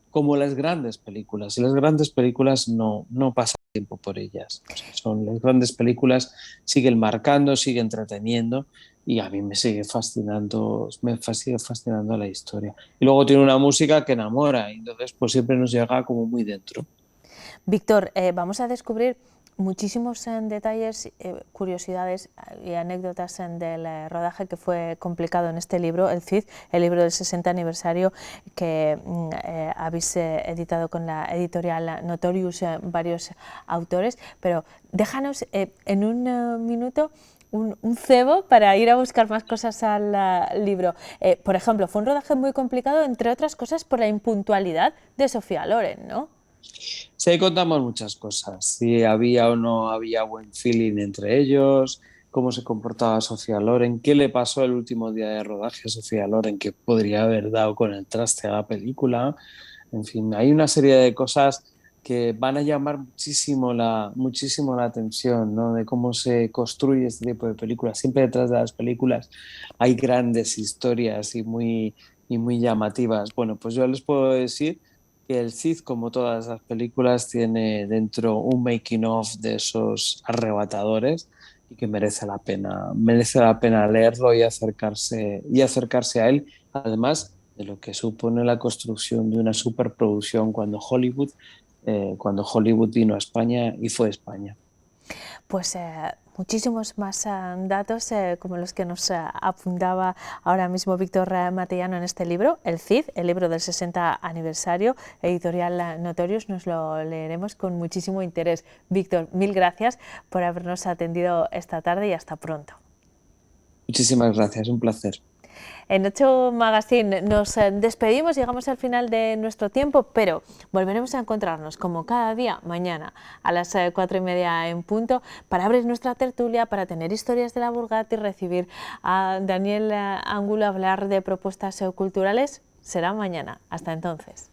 como las grandes películas. Y las grandes películas no pasa tiempo por ellas. O sea, las grandes películas siguen marcando, siguen entreteniendo, y a mí me sigue fascinando la historia. Y luego tiene una música que enamora, y entonces pues siempre nos llega como muy dentro. Víctor, vamos a descubrir muchísimos detalles, curiosidades y anécdotas del rodaje que fue complicado en este libro, El Cid, el libro del 60 aniversario que habéis editado con la editorial Notorious, varios autores, pero déjanos en un minuto un cebo para ir a buscar más cosas al libro. Por ejemplo, fue un rodaje muy complicado, entre otras cosas, por la impuntualidad de Sofía Loren, ¿no? Sí, ahí contamos muchas cosas, si había o no había buen feeling entre ellos, cómo se comportaba Sofía Loren, qué le pasó el último día de rodaje a Sofía Loren que podría haber dado con el traste a la película. En fin, hay una serie de cosas que van a llamar muchísimo la atención, ¿no? De cómo se construye este tipo de películas. Siempre detrás de las películas hay grandes historias y muy llamativas. Bueno, pues yo les puedo decir que El Cid, como todas las películas, tiene dentro un making of de esos arrebatadores y que merece la pena leerlo y acercarse a él, además de lo que supone la construcción de una superproducción cuando Hollywood vino a España y fue España. Pues muchísimos más datos como los que nos apuntaba ahora mismo Víctor Matellano en este libro, El Cid, el libro del 60 aniversario, editorial Notorious. Nos lo leeremos con muchísimo interés. Víctor, mil gracias por habernos atendido esta tarde y hasta pronto. Muchísimas gracias, un placer. En 8 Magazine nos despedimos, llegamos al final de nuestro tiempo, pero volveremos a encontrarnos como cada día mañana a las 4:30 en punto para abrir nuestra tertulia, para tener historias de la Burgat y recibir a Daniel Ángulo a hablar de propuestas culturales. Será mañana. Hasta entonces.